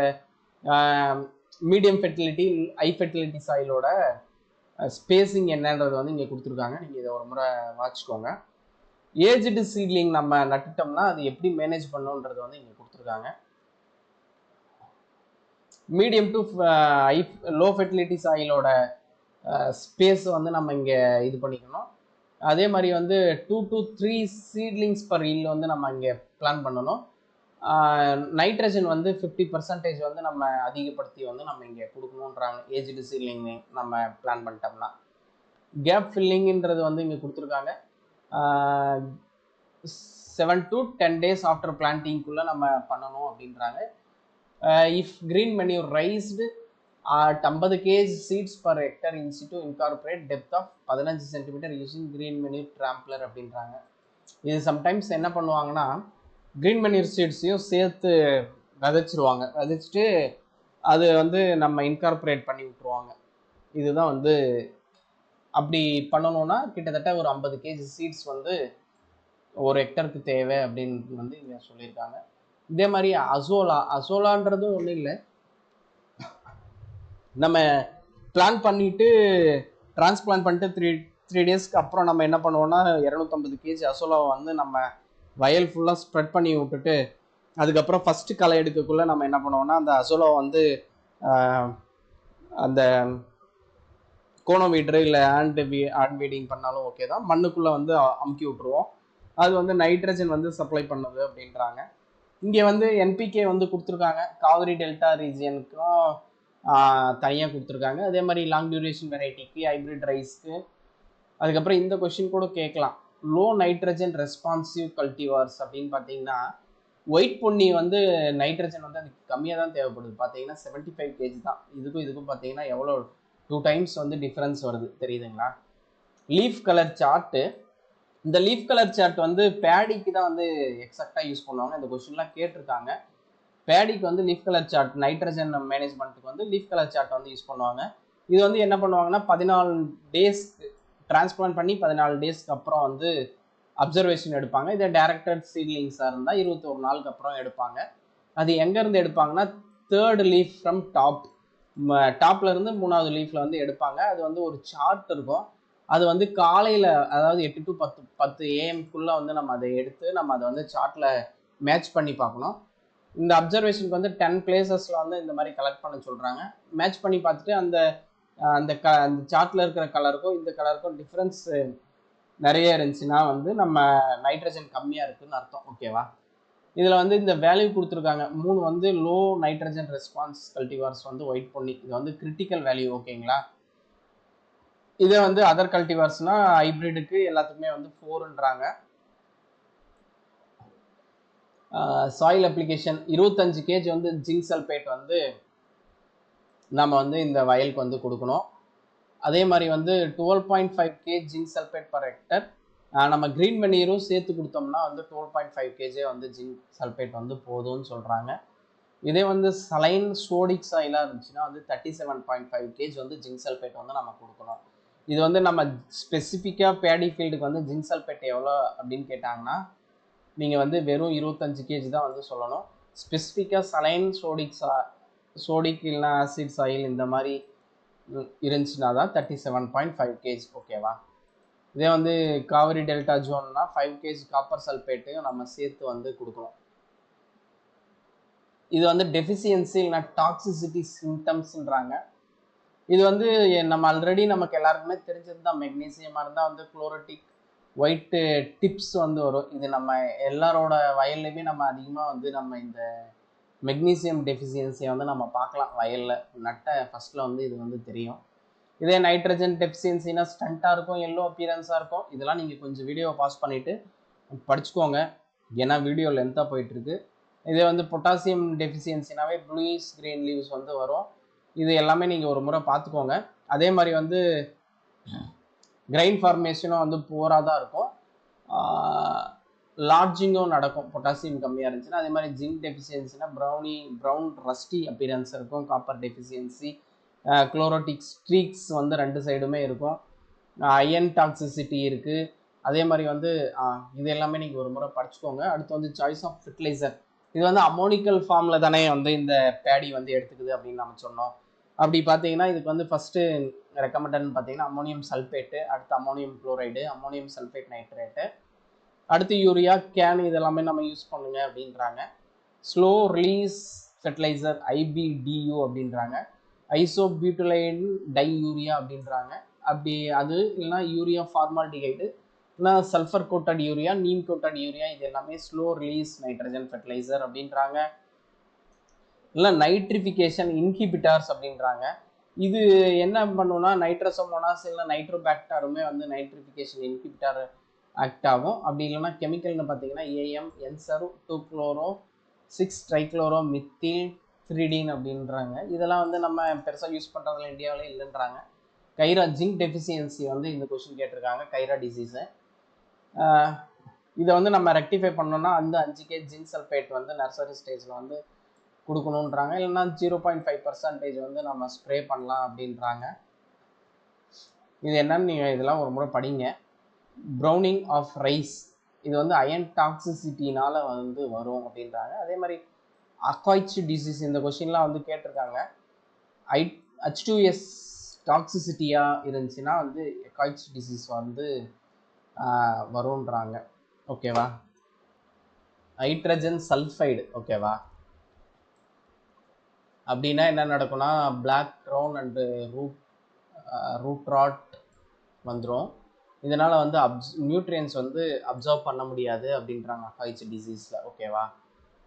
S1: மீடியம் ஃபெர்டிலிட்டி, ஹை ஃபெர்டிலிட்டி சாயிலோட ஸ்பேசிங் என்னன்றது வந்து இங்கே கொடுத்துருக்காங்க. நீங்கள் இதை ஒரு முறை வாட்சிக்கோங்க. ஏஜ்டு சீட்லிங் நம்ம நட்டுட்டோம்னா அது எப்படி மேனேஜ் பண்ணணுன்றது வந்து இங்கே கொடுத்துருக்காங்க. மீடியம் டு லோ ஃபெர்டிலிட்டி சாயிலோட ஸ்பேஸ் வந்து நம்ம இங்கே இது பண்ணிக்கணும். அதே மாதிரி வந்து 2 to 3 சீட்லிங்ஸ் பர் ஈல் வந்து நம்ம இங்கே பிளான் பண்ணணும். நைட்ரஜன் வந்து 50% வந்து நம்ம அதிகப்படுத்தி வந்து நம்ம இங்கே கொடுக்கணுன்றாங்க. ஏஜ்டு சீட்லிங் நம்ம பிளான் பண்ணிட்டோம்னா. கேப் ஃபில்லிங்ன்றது வந்து இங்கே கொடுத்துருக்காங்க. 7 to 10 days ஆஃப்டர் பிளான்டிங்குள்ளே நம்ம பண்ணணும் அப்படின்றாங்க. If green manure raised at 50 kg seeds per hectare in situ incorporate depth of 15 cm using green manure trampler அப்படின்றாங்க. இது சம்டைம்ஸ் என்ன பண்ணுவாங்கன்னா கிரீன் மேன்யூர் சீட்ஸையும் சேர்த்து விதைச்சிட்டு அது வந்து நம்ம இன்கார்பரேட் பண்ணி விட்டுருவாங்க. இதுதான் வந்து அப்படி பண்ணணும்னா கிட்டத்தட்ட ஒரு 50 kg சீட்ஸ் வந்து ஒரு ஹெக்டருக்கு தேவை அப்படின்னு வந்து இங்கே சொல்லியிருக்காங்க. இதே மாதிரி அசோலான்றதும் ஒன்றும் இல்லை, நம்ம பிளான் பண்ணிட்டு டிரான்ஸ்பிளான்ட் பண்ணிட்டு த்ரீ டேஸ்க்கு அப்புறம் நம்ம என்ன பண்ணுவோம்னா 250 கேஜி அசோலாவை வந்து நம்ம வயல் ஃபுல்லாக ஸ்ப்ரெட் பண்ணி விட்டுட்டு அதுக்கப்புறம் ஃபஸ்ட்டு களை எடுக்கக்குள்ளே நம்ம என்ன பண்ணுவோம்னா அந்த அசோலாவை வந்து அந்த கோனோமீட்டரு இல்லை ஹேண்ட் வீடிங் பண்ணாலும் ஓகே தான், மண்ணுக்குள்ளே வந்து அமுக்கி விட்ருவோம். அது வந்து நைட்ரஜன் வந்து சப்ளை பண்ணுது அப்படின்றாங்க. இங்கே வந்து என்பிகே வந்து கொடுத்துருக்காங்க, காவிரி டெல்டா ரீஜியனுக்கும் தனியாக கொடுத்துருக்காங்க. அதே மாதிரி லாங் டியூரேஷன் வெரைட்டிக்கு, ஹைப்ரிட் ரைஸ்க்கு. அதுக்கப்புறம் இந்த கொஸ்டின் கூட கேட்கலாம், லோ நைட்ரஜன் ரெஸ்பான்சிவ் கல்டிவார்ஸ் அப்படின்னு பார்த்தீங்கன்னா ஒயிட் பொன்னி வந்து நைட்ரஜன் வந்து அதுக்கு கம்மியாக தான் தேவைப்படுது. பார்த்தீங்கன்னா 75 கேஜி தான். இதுக்கும் பார்த்தீங்கன்னா எவ்வளோ 2 டைம்ஸ் வந்து டிஃப்ரென்ஸ் வருது தெரியுதுங்களா. லீஃப் கலர் சார்ட்டு, இந்த லீஃப் கலர் சார்ட் வந்து பேடிக்கு தான் வந்து எக்ஸாக்டாக யூஸ் பண்ணுவாங்க. இந்த கொஸ்டின்லாம் கேட்டிருக்காங்க. பேடிக்கு வந்து லீஃப் கலர் சார்ட், நைட்ரஜன் மேனேஜ்மெண்ட்டுக்கு வந்து லீஃப் கலர் சார்ட் வந்து யூஸ் பண்ணுவாங்க. இது வந்து என்ன பண்ணுவாங்கன்னா 14 டேஸ்க்கு டிரான்ஸ்பிளான்ட் பண்ணி 14 டேஸ்க்கு அப்புறம் வந்து அப்சர்வேஷன் எடுப்பாங்க. இதை டைரக்டட் சீட்லிங்ஸாக இருந்தால் 21 நாளுக்கு அப்புறம் எடுப்பாங்க. அது எங்கேருந்து எடுப்பாங்கன்னா 3rd லீஃப் ஃப்ரம் டாப்ல இருந்து 3வது லீஃப்ல வந்து எடுப்பாங்க. அது வந்து ஒரு சார்ட் இருக்கும். அது வந்து காலையில், அதாவது 8 to 10 AM வந்து நம்ம அதை எடுத்து நம்ம அதை வந்து சார்ட்ல மேட்ச் பண்ணி பார்க்கணும். இந்த அப்சர்வேஷனுக்கு வந்து 10 பிளேசஸ்ல வந்து இந்த மாதிரி கலெக்ட் பண்ண சொல்றாங்க. மேட்ச் பண்ணி பார்த்துட்டு அந்த அந்த சார்ட்ல இருக்கிற கலருக்கும் இந்த கலருக்கும் டிஃப்ரென்ஸ் நிறைய இருந்துச்சுன்னா வந்து நம்ம நைட்ரஜன் கம்மியாக இருக்குன்னு அர்த்தம். ஓகேவா. இதில் வந்து இந்த வேல்யூ கொடுத்துருக்காங்க 3 வந்து லோ நைட்ரஜன் ரெஸ்பான்ஸ் கல்டிவார்ஸ் வந்து ஒயிட் பொன்னி, இது வந்து கிரிட்டிக்கல் வேல்யூ. ஓகேங்களா. இதே வந்து அதர் கல்டிவார்ஸ்னா ஹைப்ரிடுக்கு எல்லாத்துக்குமே வந்து 4ன்றாங்க. சாயில் அப்ளிகேஷன் 25 கேஜி வந்து ஜிங்க் சல்பேட் வந்து நம்ம வந்து இந்த வயலுக்கு வந்து கொடுக்கணும். அதே மாதிரி வந்து 12.5 kg zinc sulphate per hectare. நம்ம கிரீன் மணியரும் சேர்த்து கொடுத்தோம்னா வந்து 12.5 கேஜி வந்து ஜிங்க் சல்பேட் வந்து போதும்னு சொல்கிறாங்க. இதே வந்து சலைன் சோடிக் சாயிலாக இருந்துச்சுன்னா வந்து 37.5 கேஜி வந்து ஜிங்க் சல்பேட் வந்து நம்ம கொடுக்கணும். இது வந்து நம்ம ஸ்பெசிஃபிக்காக பேடி ஃபீல்டுக்கு வந்து ஜிங்க் சல்பேட் எவ்வளோ அப்படின்னு கேட்டாங்கன்னா நீங்கள் வந்து வெறும் 25 கேஜி தான் வந்து சொல்லணும். ஸ்பெசிஃபிக்காக சலைன் சோடிக் இல்லைனா ஆசிட் சாயில் இந்த மாதிரி இருந்துச்சுன்னா தான் 37.5 கேஜி. ஓகேவா. இதே வந்து காவிரி டெல்டா ஜோன்னா 5 கேஜி காப்பர் சல்பேட்டையும் நம்ம சேர்த்து வந்து கொடுக்கணும். இது வந்து டெஃபிசியன்சி இல்லைனா டாக்ஸிசிட்டி சிம்டம்ஸ்ன்றாங்க. இது வந்து நம்ம ஆல்ரெடி நமக்கு எல்லாருக்குமே தெரிஞ்சது தான். மெக்னீசியமாக இருந்தால் வந்து குளோரோட்டிக் ஒயிட்டு டிப்ஸ் வந்து வரும். இது நம்ம எல்லாரோட வயல்லையுமே நம்ம அதிகமாக வந்து நம்ம இந்த மெக்னீசியம் டெஃபிசியன்சியை வந்து நம்ம பார்க்கலாம். வயலில் நட்ட ஃபஸ்ட்டில் வந்து இது வந்து தெரியும். இதே நைட்ரஜன் டெஃபிசியன்சினா ஸ்டண்ட்டாக இருக்கும், எல்லோ அப்பியரன்ஸாக இருக்கும். இதெல்லாம் நீங்கள் கொஞ்சம் வீடியோவை பாஸ் பண்ணிவிட்டு படிச்சுக்கோங்க, ஏன்னா வீடியோ லென்த்தாக போயிட்டுருக்கு. இதே வந்து பொட்டாசியம் டெஃபிசியன்சினாவே ப்ளூயிஷ் கிரீன் லீவ்ஸ் வந்து வரும். இது எல்லாமே நீங்கள் ஒரு முறை பார்த்துக்கோங்க. அதே மாதிரி வந்து கிரைன் ஃபார்மேஷனும் வந்து போராக தான் இருக்கும், லார்ஜிங்கும் நடக்கும் பொட்டாசியம் கம்மியாக இருந்துச்சுன்னா. அதே மாதிரி ஜிங்க் டெஃபிசியன்சினா ப்ரௌன் ரஸ்டி அப்பியரன்ஸ் இருக்கும். காப்பர் டெஃபிசியன்சி, குளோரோட்டிக் ஸ்ட்ரீக்ஸ் வந்து 2 சைடுமே இருக்கும். அயன் டாக்ஸிசிட்டி இருக்குது. அதே மாதிரி வந்து இது எல்லாமே நீங்கள் ஒரு முறை படிச்சுக்கோங்க. அடுத்து வந்து சாய்ஸ் ஆஃப் ஃபெர்டிலைசர். இது வந்து அமோனிக்கல் ஃபார்மில் தானே வந்து இந்த பேடி வந்து எடுத்துக்குது அப்படின்னு நம்ம சொன்னோம். அப்படி பார்த்தீங்கன்னா இதுக்கு வந்து ஃபஸ்ட்டு ரெக்கமெண்டட்னு பார்த்தீங்கன்னா அமோனியம் சல்ஃபேட்டு, அடுத்து ammonium chloride, ammonium sulphate nitrate, அடுத்து யூரியா கேன், இதெல்லாமே நம்ம யூஸ் பண்ணுங்க அப்படின்றாங்க. ஸ்லோ ரிலீஸ் ஃபெர்டிலைசர் IBDU அப்படின்றாங்க. ஐசோபியூட்டிலைன் டை யூரியா அப்படின்றாங்க. அப்படி அது இல்லைனா யூரியா ஃபார்மால்டிஹைடு இல்லைனா sulphur coated urea, neem coated urea, இது எல்லாமே ஸ்லோ ரிலீஸ் நைட்ரஜன் ஃபெர்டிலைசர் அப்படின்றாங்க. இல்லை நைட்ரிஃபிகேஷன் இன்ஹிபிட்டார்ஸ் அப்படின்றாங்க. இது என்ன பண்ணுன்னா நைட்ரோசோமோனாஸ் இல்லை நைட்ரோபாக்டருமே வந்து நைட்ரிஃபிகேஷன் இன்ஹிபிட்டார் ஆக்ட் ஆகும். அப்படி இல்லைனா கெமிக்கல்னு பார்த்தீங்கன்னா AM என்சரு 2-குளோரோ 6-ட்ரைக்ளோரோமித்தில் ஃப்ரிடின் அப்படின்றாங்க. இதெல்லாம் வந்து நம்ம பெருசாக யூஸ் பண்ணுறதுல இந்தியாவிலே இல்லைன்றாங்க. கைரா ஜிங்க் டெஃபிசியன்சி வந்து இந்த கொஸ்டின் கேட்டிருக்காங்க, கைரா டிசீஸு. இதை வந்து நம்ம ரெக்டிஃபை பண்ணோம்னா அந்த 5 கேஜி ஜிங்க் சல்ஃபேட் வந்து நர்சரி ஸ்டேஜில் வந்து கொடுக்கணுன்றாங்க. இல்லைன்னா 0.5% வந்து நம்ம ஸ்ப்ரே பண்ணலாம் அப்படின்றாங்க. இது என்னன்னு நீங்கள் இதெல்லாம் ஒரு முறை படிங்க. ப்ரௌனிங் ஆஃப் ரைஸ் இது வந்து அயன் டாக்ஸிசிட்டினால வந்து வரும் அப்படின்றாங்க. அதே மாதிரி அக்காய்ச்சி டிசீஸ் இந்த கொஸ்டின்லாம் வந்து கேட்டிருக்காங்க. H2S டாக்ஸிசிட்டியாக இருந்துச்சுன்னா வந்து அக்காய்ச்சி டிசீஸ் வந்து வரும்ன்றாங்க. ஓகேவா? ஹைட்ரஜன் சல்ஃபைடு ஓகேவா அப்படின்னா என்ன நடக்கும்னா black crown and root rot வந்துடும். இதனால் வந்து நியூட்ரியன்ஸ் வந்து அப்சர்வ் பண்ண முடியாது அப்படின்றாங்க அக்காய்ச்சி டிசீஸில். ஓகேவா?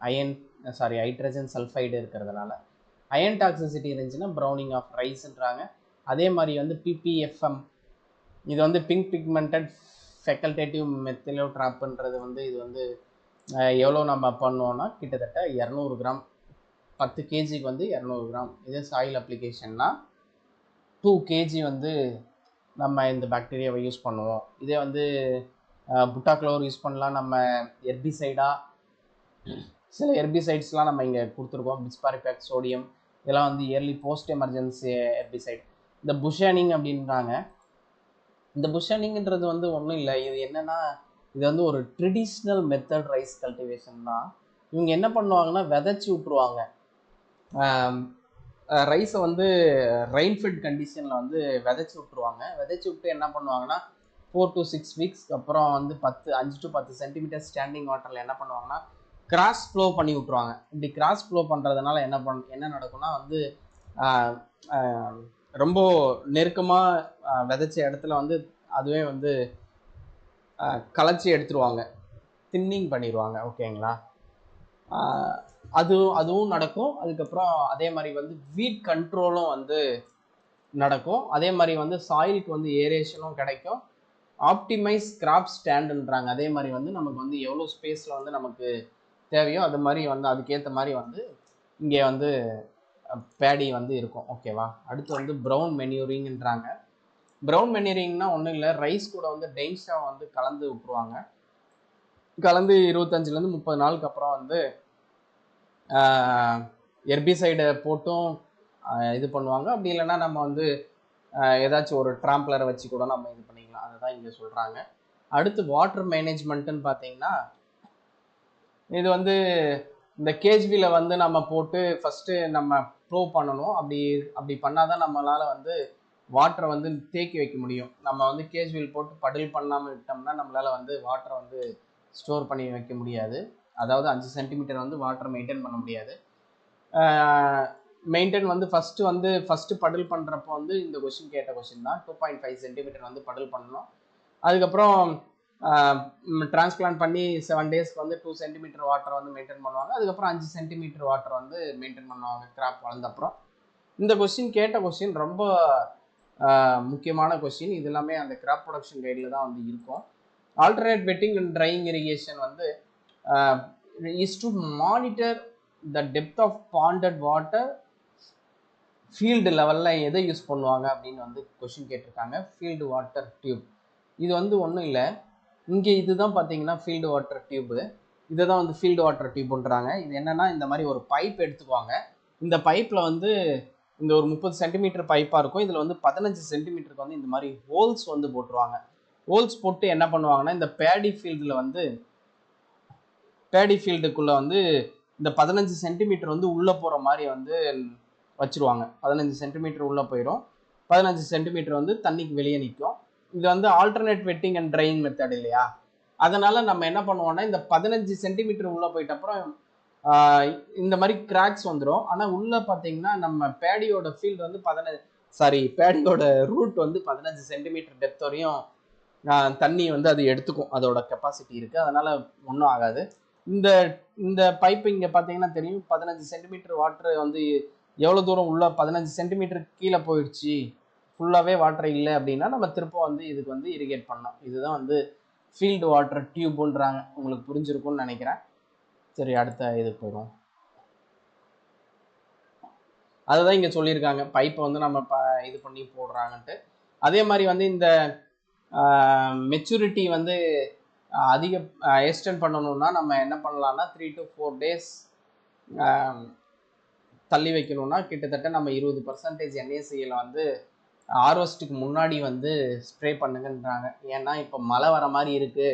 S1: ஹைட்ரஜன் சல்ஃபைடு இருக்கிறதுனால. அயன் டாக்ஸிசிட்டி இருந்துச்சுன்னா ப்ரௌனிங் ஆஃப் ரைஸ்ன்றாங்க. அதே மாதிரி வந்து PPFM இது வந்து பிங்க் பிக்மெண்டட் ஃபெக்கல்டேட்டிவ் மெத்திலோட்ராப்ன்றது வந்து இது வந்து எவ்வளோ நம்ம பண்ணோன்னா கிட்டத்தட்ட 200 கிராம் 10 கேஜிக்கு வந்து 200 கிராம். இதே சாயில் அப்ளிகேஷன்னா 2 கேஜி வந்து நம்ம இந்த பாக்டீரியாவை யூஸ் பண்ணுவோம். இதே வந்து புட்டாக்ளோர் யூஸ் பண்ணலாம். நம்ம எர்பிசைடாக சில எர்பிசைட்ஸ்லாம் நம்ம இங்கே கொடுத்துருக்கோம். பிஸ்பாரிபேக், சோடியம் இதெல்லாம் வந்து இயர்லி போஸ்ட் எமர்ஜென்சி எர்பிசைட். இந்த புஷனிங் அப்படின்றாங்க. இந்த புஷனிங்கிறது வந்து ஒன்றும் இல்லை. இது என்னென்னா இது வந்து ஒரு ட்ரெடிஷ்னல் மெத்தட் ரைஸ் கல்டிவேஷன் தான். இவங்க என்ன பண்ணுவாங்கன்னா விதைச்சி விட்ருவாங்க. ரைஸை வந்து ரெயின்ஃபெட் கண்டிஷனில் வந்து விதைச்சி விட்ருவாங்க. விதைச்சி விட்டு என்ன பண்ணுவாங்கன்னா 4 to 6 வீக்ஸ்க்கு அப்புறம் வந்து 5 to 10 சென்டிமீட்டர் ஸ்டாண்டிங் வாட்டரில் என்ன பண்ணுவாங்கன்னா கிராஸ் ஃப்ளோ பண்ணி விட்ருவாங்க. இப்படி கிராஸ் ஃப்ளோ பண்ணுறதுனால என்ன நடக்கும்னா வந்து ரொம்ப நெருக்கமாக விதைச்ச இடத்துல வந்து அதுவே வந்து களைச்சி எடுத்துருவாங்க, தின்னிங் பண்ணிடுவாங்க. ஓகேங்களா? அதுவும் நடக்கும். அதுக்கப்புறம் அதே மாதிரி வந்து வீட் கண்ட்ரோலும் வந்து நடக்கும். அதே மாதிரி வந்து சாயிலுக்கு வந்து ஏரேஷனும் கிடைக்கும். ஆப்டிமைஸ் கிராப் ஸ்டாண்டுன்றாங்க. அதே மாதிரி வந்து நமக்கு வந்து எவ்வளோ ஸ்பேஸில் வந்து நமக்கு தேவையோ அது மாதிரி வந்து அதுக்கேற்ற மாதிரி வந்து இங்கே வந்து பேடி வந்து இருக்கும். ஓகேவா? அடுத்து வந்து ப்ரௌன் மென்யூரிங்ன்றாங்க. ப்ரௌன் மென்யூரிங்னா ஒன்றும் இல்லை, ரைஸ் கூட வந்து டென்ஸாக வந்து கலந்து விட்டுருவாங்க. கலந்து 25லேருந்து 30 நாளுக்கு அப்புறம் வந்து எர்பிசைடை போட்டும் இது பண்ணுவாங்க. அப்படி இல்லைன்னா நம்ம வந்து ஏதாச்சும் ஒரு ட்ராம்ப்ளரை வச்சு கூட நம்ம இது பண்ணிக்கலாம். அதை தான் இங்கே சொல்கிறாங்க. அடுத்து வாட்டர் மேனேஜ்மெண்ட்டுன்னு பார்த்தீங்கன்னா இது வந்து இந்த கேஜ்வியில் வந்து நம்ம போட்டு ஃபஸ்ட்டு நம்ம ப்ளோ பண்ணணும். அப்படி பண்ணால் தான் நம்மளால் வந்து வாட்டரை வந்து தேக்கி வைக்க முடியும். நம்ம வந்து கேஜ்வில் போட்டு படில் பண்ணாமல் விட்டோம்னா நம்மளால் வந்து வாட்டரை வந்து ஸ்டோர் பண்ணி வைக்க முடியாது. அதாவது 5 சென்டிமீட்டர் வந்து வாட்டரை மெயின்டைன் பண்ண முடியாது. மெயின்டைன் வந்து ஃபஸ்ட்டு படில் பண்ணுறப்போ வந்து இந்த கொஷின் கேட்ட கொஷின் தான். 2.5 சென்டிமீட்டர் வந்து படில் பண்ணணும். அதுக்கப்புறம் டிரான்ஸ்பிளான்ட் பண்ணி 7 டேஸ்க்கு வந்து 2 சென்டிமீட்டர் வாட்டரை வந்து மெயின்டைன் பண்ணுவாங்க. அதுக்கப்புறம் 5 சென்டிமீட்டர் வாட்டரை வந்து மெயின்டைன் பண்ணுவாங்க கிராப் வளர்ந்தப்புறம். இந்த கொஸ்டின் கேட்ட கொஸ்டின் ரொம்ப முக்கியமான கொஸ்டின். இது எல்லாமே அந்த கிராப் ப்ரொடக்ஷன் கைடில் தான் வந்து இருக்கும். Alternate wetting and drying irrigation வந்து is to monitor the depth of ponded water. Field லெவலில் எதை யூஸ் பண்ணுவாங்க அப்படின்னு வந்து கொஸ்டின் கேட்டிருக்காங்க. Field water tube. இது வந்து ஒன்றும் இல்லை, இங்கே இதுதான் பார்த்தீங்கன்னா ஃபீல்டு வாட்டர் டியூப்பு. இதை தான் வந்து ஃபீல்டு வாட்டர் டியூப்ன்றாங்க. இது என்னென்னா இந்த மாதிரி ஒரு பைப் எடுத்துக்குவாங்க. இந்த பைப்பில் வந்து இந்த ஒரு 30 சென்டிமீட்டர் பைப்பாக இருக்கும். இதில் வந்து 15 சென்டிமீட்டருக்கு வந்து இந்த மாதிரி ஹோல்ஸ் வந்து போட்டுருவாங்க. ஹோல்ஸ் போட்டு என்ன பண்ணுவாங்கன்னா இந்த பேடி ஃபீல்டுக்குள்ளே வந்து இந்த 15 சென்டிமீட்டர் வந்து உள்ளே போகிற மாதிரி வந்து வச்சுருவாங்க. 15 சென்டிமீட்டர் உள்ளே போயிடும், 15 சென்டிமீட்டர் வந்து தண்ணிக்கு வெளியே நிற்கும். இது வந்து alternate wetting and drying method இல்லையா? அதனால நம்ம என்ன பண்ணுவோம்னா இந்த 15 சென்டிமீட்டர் உள்ளே போயிட்ட அப்புறம் இந்த மாதிரி கிராக்ஸ் வந்துடும். ஆனால் உள்ளே பார்த்தீங்கன்னா நம்ம பேடியோட ஃபீல்டு வந்து பேடியோட ரூட் வந்து 15 சென்டிமீட்டர் டெப்த் வரையும் தண்ணி வந்து அது எடுத்துக்கும். அதோட கெப்பாசிட்டி இருக்குது. அதனால் ஒன்றும் ஆகாது. இந்த பைப்பு இங்கே பார்த்தீங்கன்னா தெரியும், 15 சென்டிமீட்டர் வாட்டர் வந்து எவ்வளோ தூரம் உள்ள 15 சென்டிமீட்டர் கீழே போயிடுச்சு, ஃபுல்லாகவே வாட்டர் இல்லை அப்படின்னா நம்ம திரும்ப வந்து இதுக்கு வந்து இரிகேட் பண்ணோம். இதுதான் வந்து ஃபீல்டு வாட்டர் டியூப்ன்றாங்க. உங்களுக்கு புரிஞ்சிருக்கும்னு நினைக்கிறேன். சரி, அடுத்த இது போயிடும். அதுதான் இங்கே சொல்லியிருக்காங்க, பைப்பை வந்து நம்ம இது பண்ணி போடுறாங்கன்ட்டு. அதே மாதிரி வந்து இந்த மெச்சூரிட்டி வந்து அதிக எக்ஸ்டெண்ட் பண்ணணும்னா நம்ம என்ன பண்ணலாம்னா 3 to 4 டேஸ் தள்ளி வைக்கணும்னா கிட்டத்தட்ட நம்ம 20% NaCl வந்து ஹார்வெஸ்ட்டுக்கு முன்னாடி வந்து ஸ்ப்ரே பண்ணுங்கன்றாங்க. ஏன்னா இப்போ மழை வர மாதிரி இருக்குது,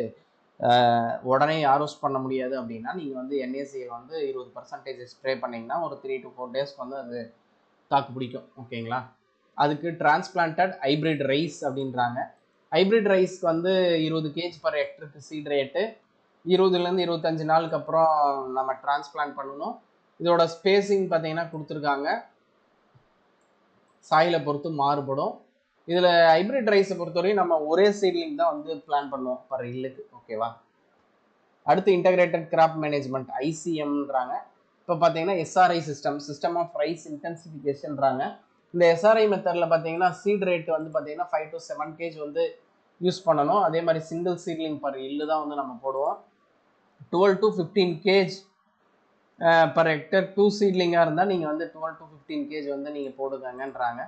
S1: உடனே யாரோஸ் பண்ண முடியாது அப்படின்னா நீங்கள் வந்து NaCl வந்து 20% ஸ்ப்ரே பண்ணிங்கன்னா ஒரு 3 to 4 டேஸ்க்கு வந்து அது தாக்கு பிடிக்கும். ஓகேங்களா? அதுக்கு டிரான்ஸ்பிளான்டட் ஹைப்ரிட் ரைஸ் அப்படின்றாங்க. ஹைப்ரிட் ரைஸ்க்கு வந்து 20 kg per ஹெக்டருக்கு சீட் ரேட்டு 20லேருந்து 25 நாளுக்கு அப்புறம் நம்ம டிரான்ஸ்பிளான்ட் பண்ணணும். இதோட ஸ்பேசிங் பார்த்தீங்கன்னா கொடுத்துருக்காங்க, சாயிலை பொறுத்து மாறுபடும். இதில் ஹைப்ரிட் ரைஸை பொறுத்தவரையும் நம்ம ஒரே சீட்லிங் தான் வந்து பிளான் பண்ணுவோம் பர் இல்லுக்கு. ஓகேவா? அடுத்து இன்டகிரேட்டட் கிராப் மேனேஜ்மெண்ட் ICMன்றாங்க. இப்போ பார்த்தீங்கன்னா SRI சிஸ்டம் ஆஃப் ரைஸ் இன்டென்சிஃபிகேஷன்றாங்க. இந்த SRI மெத்தடில் பார்த்தீங்கன்னா சீட் ரேட் வந்து பார்த்தீங்கன்னா 5 to 7 kg வந்து யூஸ் பண்ணணும். அதே மாதிரி சிங்கிள் சீட்லிங் பர் இல்லு தான் வந்து நம்ம போடுவோம். 12 to 15 kg பர் ஹெக்டர் 2 சீட்லிங்காக இருந்தால் நீங்கள் வந்து 12 to 15 kg வந்து நீங்கள் போடுங்கன்றாங்க.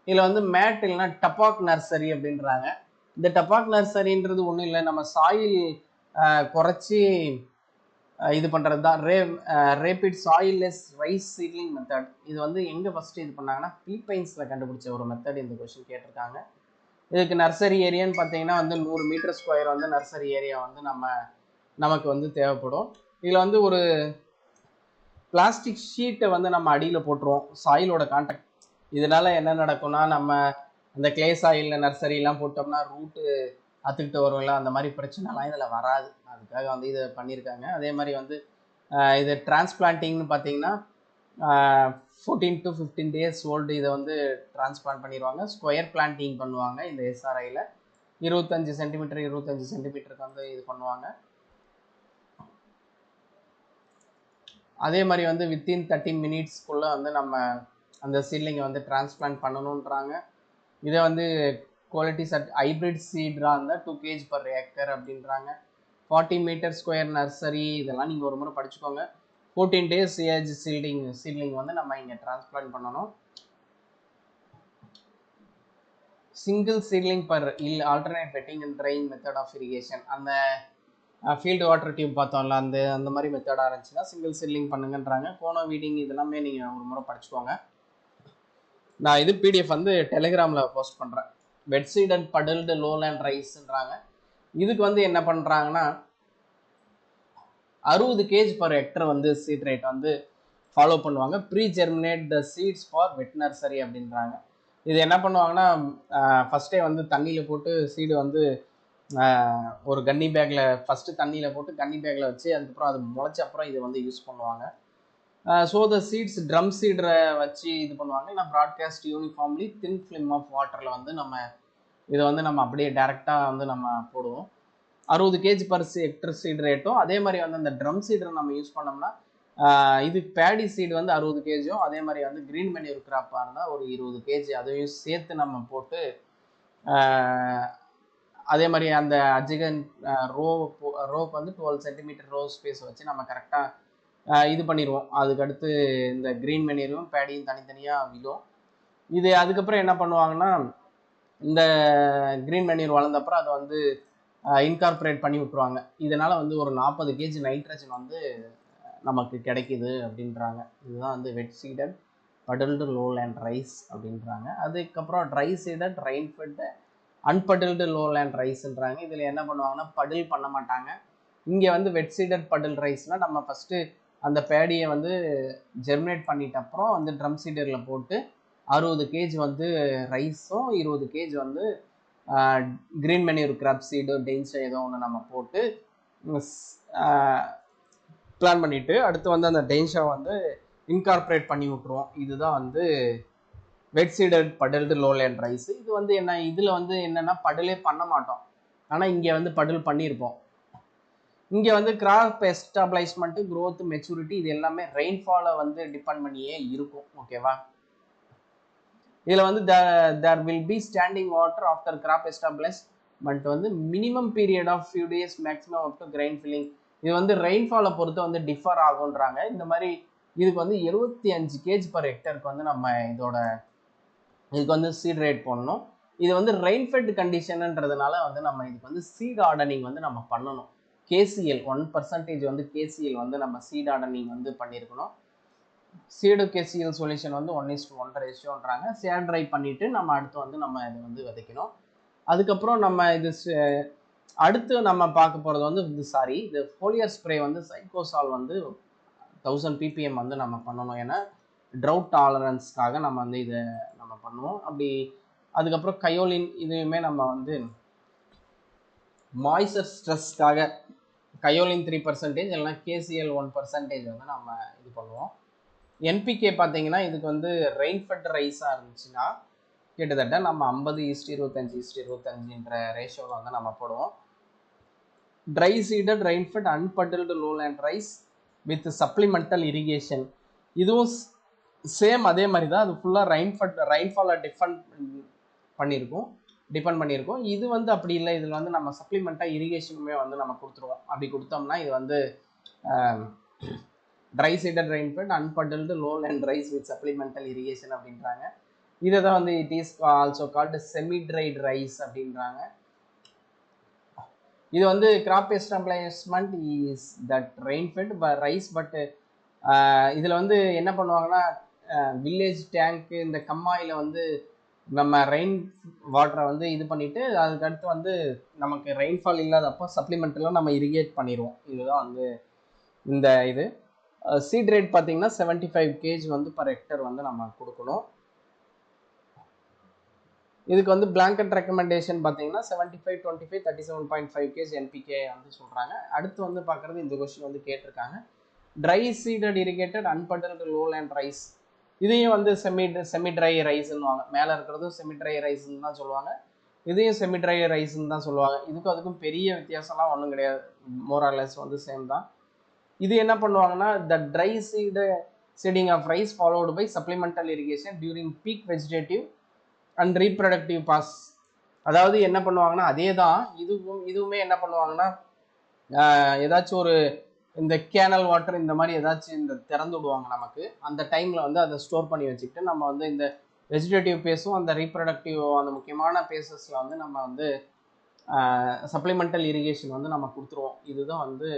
S1: இதில் வந்து மேட் இல்லைன்னா டபாக் நர்சரி அப்படின்றாங்க. இந்த டபாக் நர்சரின்றது ஒன்றும் இல்லை, நம்ம சாயில் குறைச்சி இது பண்ணுறது தான் rapid soilless rice seedling method. இது வந்து எங்கே ஃபஸ்ட்டு இது பண்ணாங்கன்னா பிலிப்பைன்ஸில் கண்டுபிடிச்ச ஒரு மெத்தட். இந்த கொஸ்டின் கேட்டிருக்காங்க. இதுக்கு நர்சரி ஏரியான்னு பார்த்தீங்கன்னா வந்து 100 மீட்டர் ஸ்கொயர் வந்து நர்சரி ஏரியா வந்து நமக்கு வந்து தேவைப்படும். இதில் வந்து ஒரு பிளாஸ்டிக் ஷீட்டை வந்து நம்ம அடியில் போட்டுருவோம் சாயிலோட கான்டாக்ட். இதனால என்ன நடக்கும்னா, நம்ம அந்த கிளே சாயிலில் நர்சரிலாம் போட்டோம்னா ரூட்டு அத்துக்கிட்டு வரும்ல, அந்த மாதிரி பிரச்சனைலாம் இதில் வராது. அதுக்காக வந்து இதை பண்ணியிருக்காங்க. அதே மாதிரி வந்து இது டிரான்ஸ்பிளான்டிங்னு பார்த்தீங்கன்னா 14 to 15 days ஓல்டு இதை வந்து டிரான்ஸ்பிளான்ட் பண்ணிடுவாங்க. ஸ்கொயர் பிளான்டிங் பண்ணுவாங்க இந்த SRIயில். 25 சென்டிமீட்டருக்கு வந்து இது பண்ணுவாங்க. அதே மாதிரி வந்து வித்தின் 30 minutesக்குள்ளே வந்து நம்ம அந்த சீட்லிங்கை வந்து டிரான்ஸ்பிளான்ட் பண்ணணுன்றாங்க. இதை வந்து குவாலிட்டி ஹைப்ரிட் சீட்ராக இருந்தால் 2 kg per hectare அப்படின்றாங்க. 40 மீட்டர் ஸ்கொயர் நர்சரி இதெல்லாம் நீங்கள் ஒரு முறை படிச்சுக்கோங்க. 14 days ஏஜ் சீட்லிங் வந்து நம்ம இங்கே டிரான்ஸ்பிளான்ட் பண்ணணும். Single seedling per hill alternate wetting and drain method of irrigation. அந்த ஃபீல்டு வாட்டர் டியூப் பார்த்தோம்ல, அந்த மாதிரி மெத்தடாக இருந்துச்சுன்னா சிங்கிள் சீட்லிங் பண்ணுங்கன்றாங்க. கோனோ வீடிங் இதெல்லாமே நீங்கள் ஒரு முறை படிச்சுக்கோங்க. நான் இது PDF வந்து டெலிகிராமில் போஸ்ட் பண்ணுறேன். Wet seed and puddled lowland ரைஸ்ன்றாங்க. இதுக்கு வந்து என்ன பண்ணுறாங்கன்னா 60 kg per hectare வந்து சீட் ரேட் வந்து ஃபாலோ பண்ணுவாங்க. Pre germinate the seeds for wet nursery அப்படின்றாங்க. இது என்ன பண்ணுவாங்கன்னா ஃபஸ்ட்டே வந்து தண்ணியில் போட்டு சீடு வந்து ஒரு கன்னி பேக்கில் ஃபஸ்ட்டு தண்ணியில் போட்டு கன்னி பேக்கில் வச்சு அதுக்கப்புறம் அது முளைச்ச அப்புறம் இதை வந்து யூஸ் பண்ணுவாங்க. ஸோ த சீட்ஸ் ட்ரம் சீடரை வச்சு இது பண்ணுவாங்க. இல்லை broadcast uniformly thin film of வாட்டரில் வந்து நம்ம இதை வந்து நம்ம அப்படியே டேரெக்டாக வந்து நம்ம போடுவோம். 60 kg per hectare சீட் ரேட்டும். அதே மாதிரி வந்து அந்த ட்ரம் சீடரை நம்ம யூஸ் பண்ணோம்னா இது பேடி சீடு வந்து 60 kg, அதே மாதிரி வந்து கிரீன் மேன்யூர் கிராப்பாக இருந்தால் ஒரு 20 kg அதையும் சேர்த்து நம்ம போட்டு அதே மாதிரி அந்த அஜிகன் ரோக்கு வந்து 12 சென்டிமீட்டர் ரோ ஸ்பேஸ் வச்சு நம்ம கரெக்டாக இது பண்ணிடுவோம். அதுக்கடுத்து இந்த கிரீன் மேன்யூரும் பேடியும் தனித்தனியாக விடும். இது அதுக்கப்புறம் என்ன பண்ணுவாங்கன்னா இந்த கிரீன் மேன்யூர் வளர்ந்தப்புறம் அதை வந்து இன்கார்பரேட் பண்ணி விட்ருவாங்க. இதனால் வந்து ஒரு 40 kg நைட்ரஜன் வந்து நமக்கு கிடைக்குது அப்படின்றாங்க. இதுதான் வந்து வெட் சீடட் படல்டு லோலேண்ட் ரைஸ் அப்படின்றாங்க. அதுக்கப்புறம் ட்ரை சீடட் ரெயின்ஃபெட் அன்படில்டு லோலேண்ட் ரைஸ்ன்றாங்க. இதில் என்ன பண்ணுவாங்கன்னா படில் பண்ண மாட்டாங்க. இங்கே வந்து வெட் சீடட் படில் ரைஸ்னால் நம்ம ஃபஸ்ட்டு அந்த பேடியை வந்து ஜெர்மினேட் பண்ணிட்ட அப்புறம் வந்து ட்ரம் சீடரில் போட்டு 60 kg வந்து ரைஸும் 20 kg வந்து கிரீன் மேன்யூர் கிராப் சீடு டென்ஸோ ஏதோ ஒன்று நம்ம போட்டு பிளான் பண்ணிவிட்டு அடுத்து வந்து அந்த டென்ஷா வந்து இன்கார்பரேட் பண்ணி விட்ருவோம். இதுதான் வந்து வெட் சீடட் படல்டு லோலேண்ட் ரைஸ். இது வந்து என்ன, இதில் வந்து என்னென்னா படலே பண்ண மாட்டோம், ஆனால் இங்கே வந்து படல் பண்ணியிருப்போம். இங்கே வந்து கிராப் எஸ்டாப்ளைஷ்மெண்ட்டு க்ரோத் மெச்சூரிட்டி இது எல்லாமே ரெயின்ஃபாலை வந்து டிபெண்ட் பண்ணியே இருக்கும். ஓகேவா? இதில் வந்து there will be standing water after crop establishment வந்து minimum period of few days maximum of grain filling. இது வந்து ரெயின்ஃபாலை பொறுத்து வந்து டிஃபர் ஆகுன்றாங்க. இந்த மாதிரி இதுக்கு வந்து 75 kg per ஹெக்டருக்கு வந்து நம்ம இதுக்கு வந்து சீட் ரேட் போடணும். இது வந்து ரெயின்ஃபெட் கண்டிஷன்ன்றதுனால வந்து நம்ம இதுக்கு வந்து சீட் ஆர்டனிங் வந்து நம்ம பண்ணணும். KCL 1% வந்து KCL வந்து நம்ம சீட் ஆர்டனிங் வந்து பண்ணியிருக்கணும். சீடு KCL சொல்யூஷன் வந்து 1:1 ரேஷியோன்றாங்க. சேட் ட்ரை பண்ணிவிட்டு நம்ம அடுத்து வந்து நம்ம இதை வந்து விதைக்கணும். அதுக்கப்புறம் நம்ம இது அடுத்து நம்ம பார்க்க போகிறது வந்து இந்த ஃபோலியர் ஸ்ப்ரே வந்து சைக்கோசால் வந்து 1000 ppm வந்து நம்ம பண்ணணும். ஏன்னா ட்ரவுட் டாலரன்ஸ்க்காக நம்ம வந்து இதை நம்ம பண்ணுவோம். அப்படி அதுக்கப்புறம் கயோலின் இதுவுமே நம்ம வந்து மாய்ச்சர் ஸ்ட்ரெஸ்க்காக கயோலின் 3% இல்லைனா KCl 1% வந்து நம்ம இது பண்ணுவோம். NPK பார்த்தீங்கன்னா இதுக்கு வந்து ரெயின்ஃபெட் ரைஸாக இருந்துச்சுன்னா கிட்டத்தட்ட நம்ம 50:25:25ன்ற ரேஷியோவில் வந்து நம்ம போடுவோம். Dry seeded rainfed unpuddled lowland rice with supplemental irrigation, இதுவும் சேம் அதே மாதிரி தான். அது ஃபுல்லாக ரெயின்ஃபாலை டிபெண்ட் பண்ணியிருக்கோம். இது வந்து அப்படி இல்லை, இதில் வந்து நம்ம சப்ளிமெண்ட்டாக இரிகேஷனுமே வந்து நம்ம கொடுத்துருவோம். அப்படி கொடுத்தோம்னா இது வந்து dry seeded rainfed unpuddled lowland rice with supplemental irrigation அப்படின்றாங்க. இதை தான் வந்து it is also called semi dried rice அப்படின்றாங்க. இது வந்து crop establishment is that rainfed rice. But இதில் வந்து என்ன பண்ணுவாங்கன்னா வில்லேஜ் டேங்க்கு இந்த கம்மாயில் வந்து நம்ம ரெயின் வாட்டரை வந்து இது பண்ணிவிட்டு அதுக்கடுத்து வந்து நமக்கு ரெயின்ஃபால் இல்லாதப்போ சப்ளிமெண்ட்லாம் நம்ம இரிகேட் பண்ணிடுவோம். இதுதான் வந்து இந்த இது சீட் ரேட் பார்த்தீங்கன்னா 75 kg வந்து பர் ஹெக்டர் வந்து நம்ம கொடுக்கணும். இதுக்கு வந்து பிளாங்கெட் ரெக்கமெண்டேஷன் பார்த்தீங்கன்னா 75, 25, 37.5 kg NPK வந்து சொல்கிறாங்க. அடுத்து வந்து பார்க்குறது இந்த கொஸ்டின் வந்து கேட்டிருக்காங்க, try seeded irrigated அன்பட்டில்டு lowland rice. இதையும் வந்து செமி ட்ரை ரைஸ்ன்னு வாங்க. மேலே இருக்கிறதும் செமி ட்ரை ரைஸ்ன்னு தான் சொல்லுவாங்க, இதையும் செமி ட்ரை ரைஸ்ன்னு தான் சொல்லுவாங்க. இதுக்கும் அதுக்கும் பெரிய வித்தியாசம்லாம் ஒன்றும் கிடையாது, மோரார்லெஸ் வந்து சேம் தான். இது என்ன பண்ணுவாங்கன்னா the dry seeding of rice followed by supplemental irrigation during peak vegetative and reproductive phase. அதாவது என்ன பண்ணுவாங்கன்னா அதே தான் இதுவுமே என்ன பண்ணுவாங்கன்னா ஏதாச்சும் ஒரு இந்த கேனல் வாட்டர் இந்த மாதிரி ஏதாச்சும் இந்த திறந்து விடுவாங்க நமக்கு. அந்த டைமில் வந்து அதை ஸ்டோர் பண்ணி வச்சுக்கிட்டு நம்ம வந்து இந்த வெஜிடேட்டிவ் பேஸும் அந்த ரீப்ரொடக்டிவ் அந்த முக்கியமான பேஸஸில் வந்து நம்ம வந்து சப்ளிமெண்டல் இரிகேஷன் வந்து நம்ம கொடுத்துருவோம். இதுதான் வந்து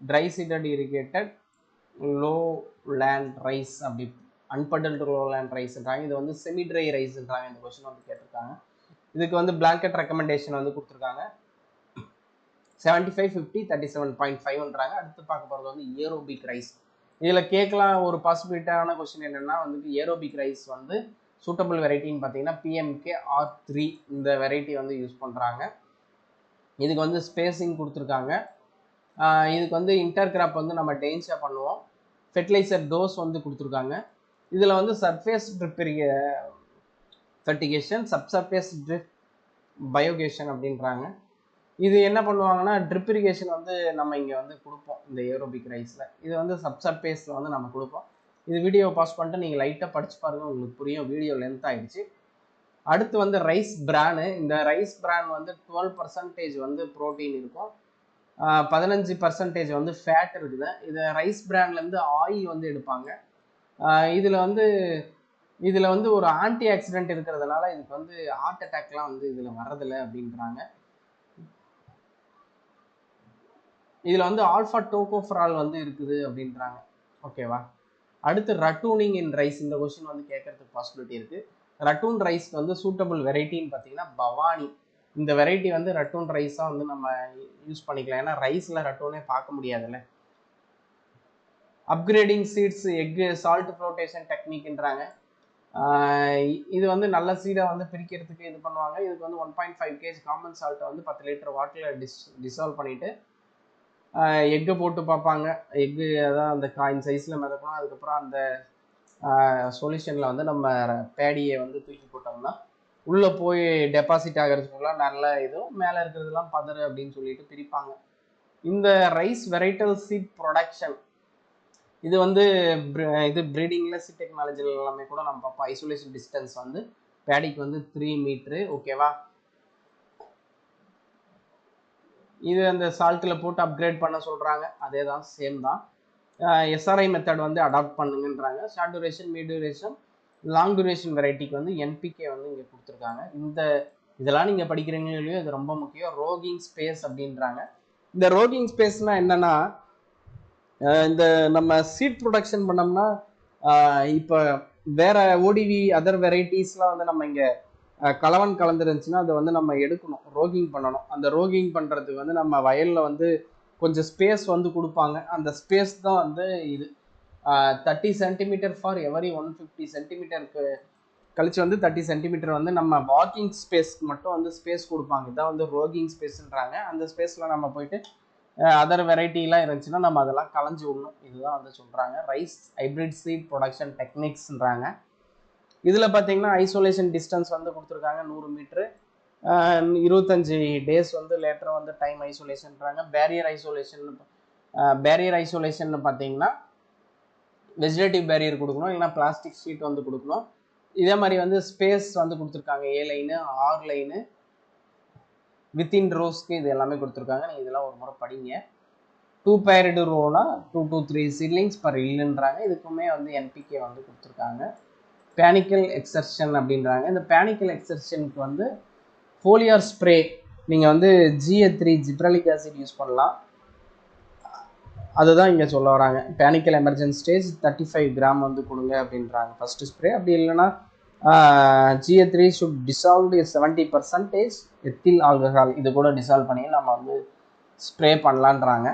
S1: dry seeded irrigated low land rice அப்படி அன்பட்டில்டு லோலேண்ட் ரைஸ்ன்றாங்க. இது வந்து செமி ட்ரை ரைஸ்ன்றாங்க. இந்த கொஸ்டின் வந்து கேட்டிருக்காங்க. இதுக்கு வந்து பிளாங்கெட் ரெக்கமெண்டேஷன் வந்து கொடுத்துருக்காங்க 75, 50, 37.5ன்றாங்க. அடுத்து பார்க்க போகிறது வந்து ஏரோபிக் ரைஸ். இதில் கேட்கலாம் ஒரு பாசிபிலிட்டான கொஸ்டின் என்னென்னா வந்துட்டு ஏரோபிக் ரைஸ் வந்து சூட்டபிள் வெரைட்டின்னு பார்த்தீங்கன்னா PMK R3 இந்த வெரைட்டி வந்து யூஸ் பண்ணுறாங்க. இதுக்கு வந்து ஸ்பேஸிங் கொடுத்துருக்காங்க. இதுக்கு வந்து இன்டர்கிராப் வந்து நம்ம டென்ஸாக பண்ணுவோம். ஃபெர்டிலைசர் டோஸ் வந்து கொடுத்துருக்காங்க. இதில் வந்து surface drip fertigation, subsurface drip பயோகேஷன் அப்படின்றாங்க. இது என்ன பண்ணுவாங்கன்னா ட்ரிப் இரிகேஷன் வந்து நம்ம இங்கே வந்து கொடுப்போம் இந்த ஏரோபிக் ரைஸில். இது வந்து சப்சர்ஃபேஸில் வந்து நம்ம கொடுப்போம். இது வீடியோவை பாஸ் பண்ணிட்டு நீங்கள் லைட்டாக படிச்சு பாருங்கள், உங்களுக்கு புரியும். வீடியோ லென்த் ஆகிடுச்சு. அடுத்து வந்து ரைஸ் பிரானு. இந்த ரைஸ் பிரான் வந்து 12% வந்து ப்ரோட்டீன் இருக்கும், 15% வந்து ஃபேட் இருக்குது. இது ரைஸ் பிராண்ட்லேருந்து ஆயில் வந்து எடுப்பாங்க. இதில் வந்து ஒரு ஆன்டி ஆக்சிடென்ட் இருக்கிறதுனால இதுக்கு வந்து ஹார்ட் அட்டாக்லாம் வந்து இதில் வர்றதில்லை அப்படின்றாங்க. இதில் வந்து ஆல்ஃபா டோகோஃபரால் வந்து இருக்குது அப்படின்றாங்க. ஓகேவா. அடுத்து ரட்டூனிங் இன் ரைஸ். இந்த கொஸ்டின் வந்து கேட்கறதுக்கு பாசிபிலிட்டி இருக்குது. ரட்டூன் ரைஸ்க்கு வந்து சூட்டபிள் வெரைட்டின்னு பார்த்தீங்கன்னா பவானி. இந்த வெரைட்டி வந்து ரட்டூன் ரைஸாக வந்து நம்ம யூஸ் பண்ணிக்கலாம். ஏன்னா ரைஸில் ரட்டூனே பார்க்க முடியாதுல்ல. அப்கிரேடிங் சீட்ஸ் எக்கு சால்ட் ஃப்ளோட்டேஷன் டெக்னிக்ன்றாங்க. இது வந்து நல்ல சீடை வந்து பிரிக்கிறதுக்கு இது பண்ணுவாங்க. இதுக்கு வந்து 1.5 kg காமன் சால்ட்டை வந்து 10 லிட்டர் வாட்டரில் டிசால்வ் பண்ணிவிட்டு எக்கு போட்டு பார்ப்பாங்க. எக்கு அதான் அந்த காயின் சைஸில் மிதக்கணும். அதுக்கப்புறம் அந்த சொல்யூஷனில் வந்து நம்ம பேடியை வந்து தூக்கி போட்டோம்னா உள்ளே போய் டெபாசிட் ஆகிறதுக்குள்ள நல்ல இதுவும் மேலே இருக்கிறதுலாம் பதறு அப்படின்னு சொல்லிட்டு பிரிப்பாங்க. இந்த ரைஸ் வெரைட்டல் சீட் ப்ரொடக்ஷன் இது வந்து இது ப்ரீடிங்கில் சீட் டெக்னாலஜியில் எல்லாமே கூட நம்ம பார்ப்போம். ஐசோலேஷன் டிஸ்டன்ஸ் வந்து பேடிக்கு வந்து 3 மீட்ரு. ஓகேவா. இது அந்த சால்ட்டில் போட்டு அப்கிரேட் பண்ண சொல்கிறாங்க. அதே தான், சேம் தான். SRI மெத்தட் வந்து அடாப்ட் பண்ணுங்கன்றாங்க. Short duration, mid duration, long duration வெரைட்டிக்கு வந்து NPK வந்து இங்கே கொடுத்துருக்காங்க. இதெல்லாம் நீங்கள் படிக்கிறீங்களோ இல்லையோ இது ரொம்ப முக்கியம். ரோகிங் ஸ்பேஸ் அப்படின்றாங்க. இந்த ரோகிங் ஸ்பேஸ்னால் என்னென்னா இந்த நம்ம சீட் ப்ரொடக்ஷன் பண்ணோம்னா இப்போ வேற ODV அதர் வெரைட்டிஸ்லாம் வந்து நம்ம இங்கே கலவன் கலந்துருந்துச்சுன்னா அதை வந்து நம்ம எடுக்கணும், ரோகிங் பண்ணணும். அந்த ரோகிங் பண்ணுறதுக்கு வந்து நம்ம வயலில் வந்து கொஞ்சம் ஸ்பேஸ் வந்து கொடுப்பாங்க. அந்த ஸ்பேஸ் தான் வந்து இது 30 சென்டிமீட்டர் ஃபார் எவரி 150 சென்டிமீட்டருக்கு கழிச்சு வந்து 30 சென்டிமீட்டர் வந்து நம்ம வாக்கிங் ஸ்பேஸ்க்கு மட்டும் வந்து ஸ்பேஸ் கொடுப்பாங்க. இதான் வந்து ரோகிங் ஸ்பேஸ்ன்றாங்க. அந்த ஸ்பேஸில் நம்ம போயிட்டு அதர் வெரைட்டிலாம் இருந்துச்சுன்னா நம்ம அதெல்லாம் களைஞ்சி விடணும். இதுதான் வந்து சொல்கிறாங்க ரைஸ் ஹைப்ரிட் சீட் ப்ரொடக்ஷன் டெக்னிக்ஸ்ன்றாங்க. இதில் பார்த்தீங்கன்னா ஐசோலேஷன் டிஸ்டன்ஸ் வந்து கொடுத்துருக்காங்க 100 மீட்ரு, 25 டேஸ் வந்து லேட்டராக வந்து டைம் ஐசோலேஷன்றாங்க. பேரியர் ஐசோலேஷன் பார்த்தீங்கன்னா வெஜிடேட்டிவ் பேரியர் கொடுக்கணும், இல்லைனா பிளாஸ்டிக் ஷீட் வந்து கொடுக்கணும். இதே மாதிரி வந்து ஸ்பேஸ் வந்து கொடுத்துருக்காங்க, 7 லைனு 6 லைனு வித்தின் ரோஸ்க்கு இது எல்லாமே கொடுத்துருக்காங்க. நீங்கள் இதெல்லாம் ஒரு முறை படிங்க. 2 பேரிடு ரோனா 2 to 3 சீட்லிங்ஸ் பர் இல்லைன்றாங்க. இதுக்குமே வந்து என்பிகே வந்து கொடுத்துருக்காங்க. பேனிக்கல் எக்ஸர்ஷன் அப்படின்றாங்க. இந்த பேனிக்கல் எக்ஸர்ஷனுக்கு வந்து ஃபோலியார் ஸ்ப்ரே நீங்கள் வந்து GA3 ஜிப்ரலிக் ஆசிட் யூஸ் பண்ணலாம். அதுதான் இங்கே சொல்ல வராங்க. பேனிக்கல் எமர்ஜென்சி ஸ்டேஜ் 35 கிராம் வந்து கொடுங்க அப்படின்றாங்க ஃபஸ்ட்டு ஸ்ப்ரே. அப்படி இல்லைன்னா GA3 should dissolve 70% ethyl alcohol, இது கூட டிசால்வ் பண்ணி நம்ம வந்து ஸ்ப்ரே பண்ணலான்றாங்க.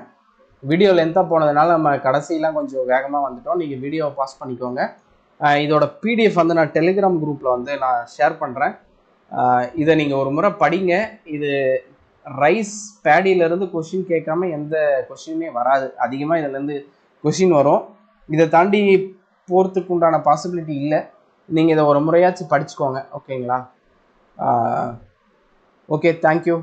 S1: வீடியோ லென்த்தாக போனதுனால நம்ம கடைசியெலாம் கொஞ்சம் வேகமாக வந்துட்டோம். நீங்கள் வீடியோவை பாஸ் பண்ணிக்கோங்க. இதோட பிடிஎஃப் வந்து நான் டெலிகிராம் குரூப்பில் வந்து நான் ஷேர் பண்ணுறேன். இதை நீங்கள் ஒரு முறை படிங்க. இது ரைஸ் பேடியிலேருந்து கொஷின் கேட்காம எந்த கொஷினுமே வராது. அதிகமாக இதுலேருந்து கொஷின் வரும். இதை தாண்டி போகிறதுக்கு உண்டான பாசிபிலிட்டி இல்லை. நீங்கள் இதை ஒரு முறையாச்சும் படிச்சுக்கோங்க. ஓகேங்களா? Okay, thank you.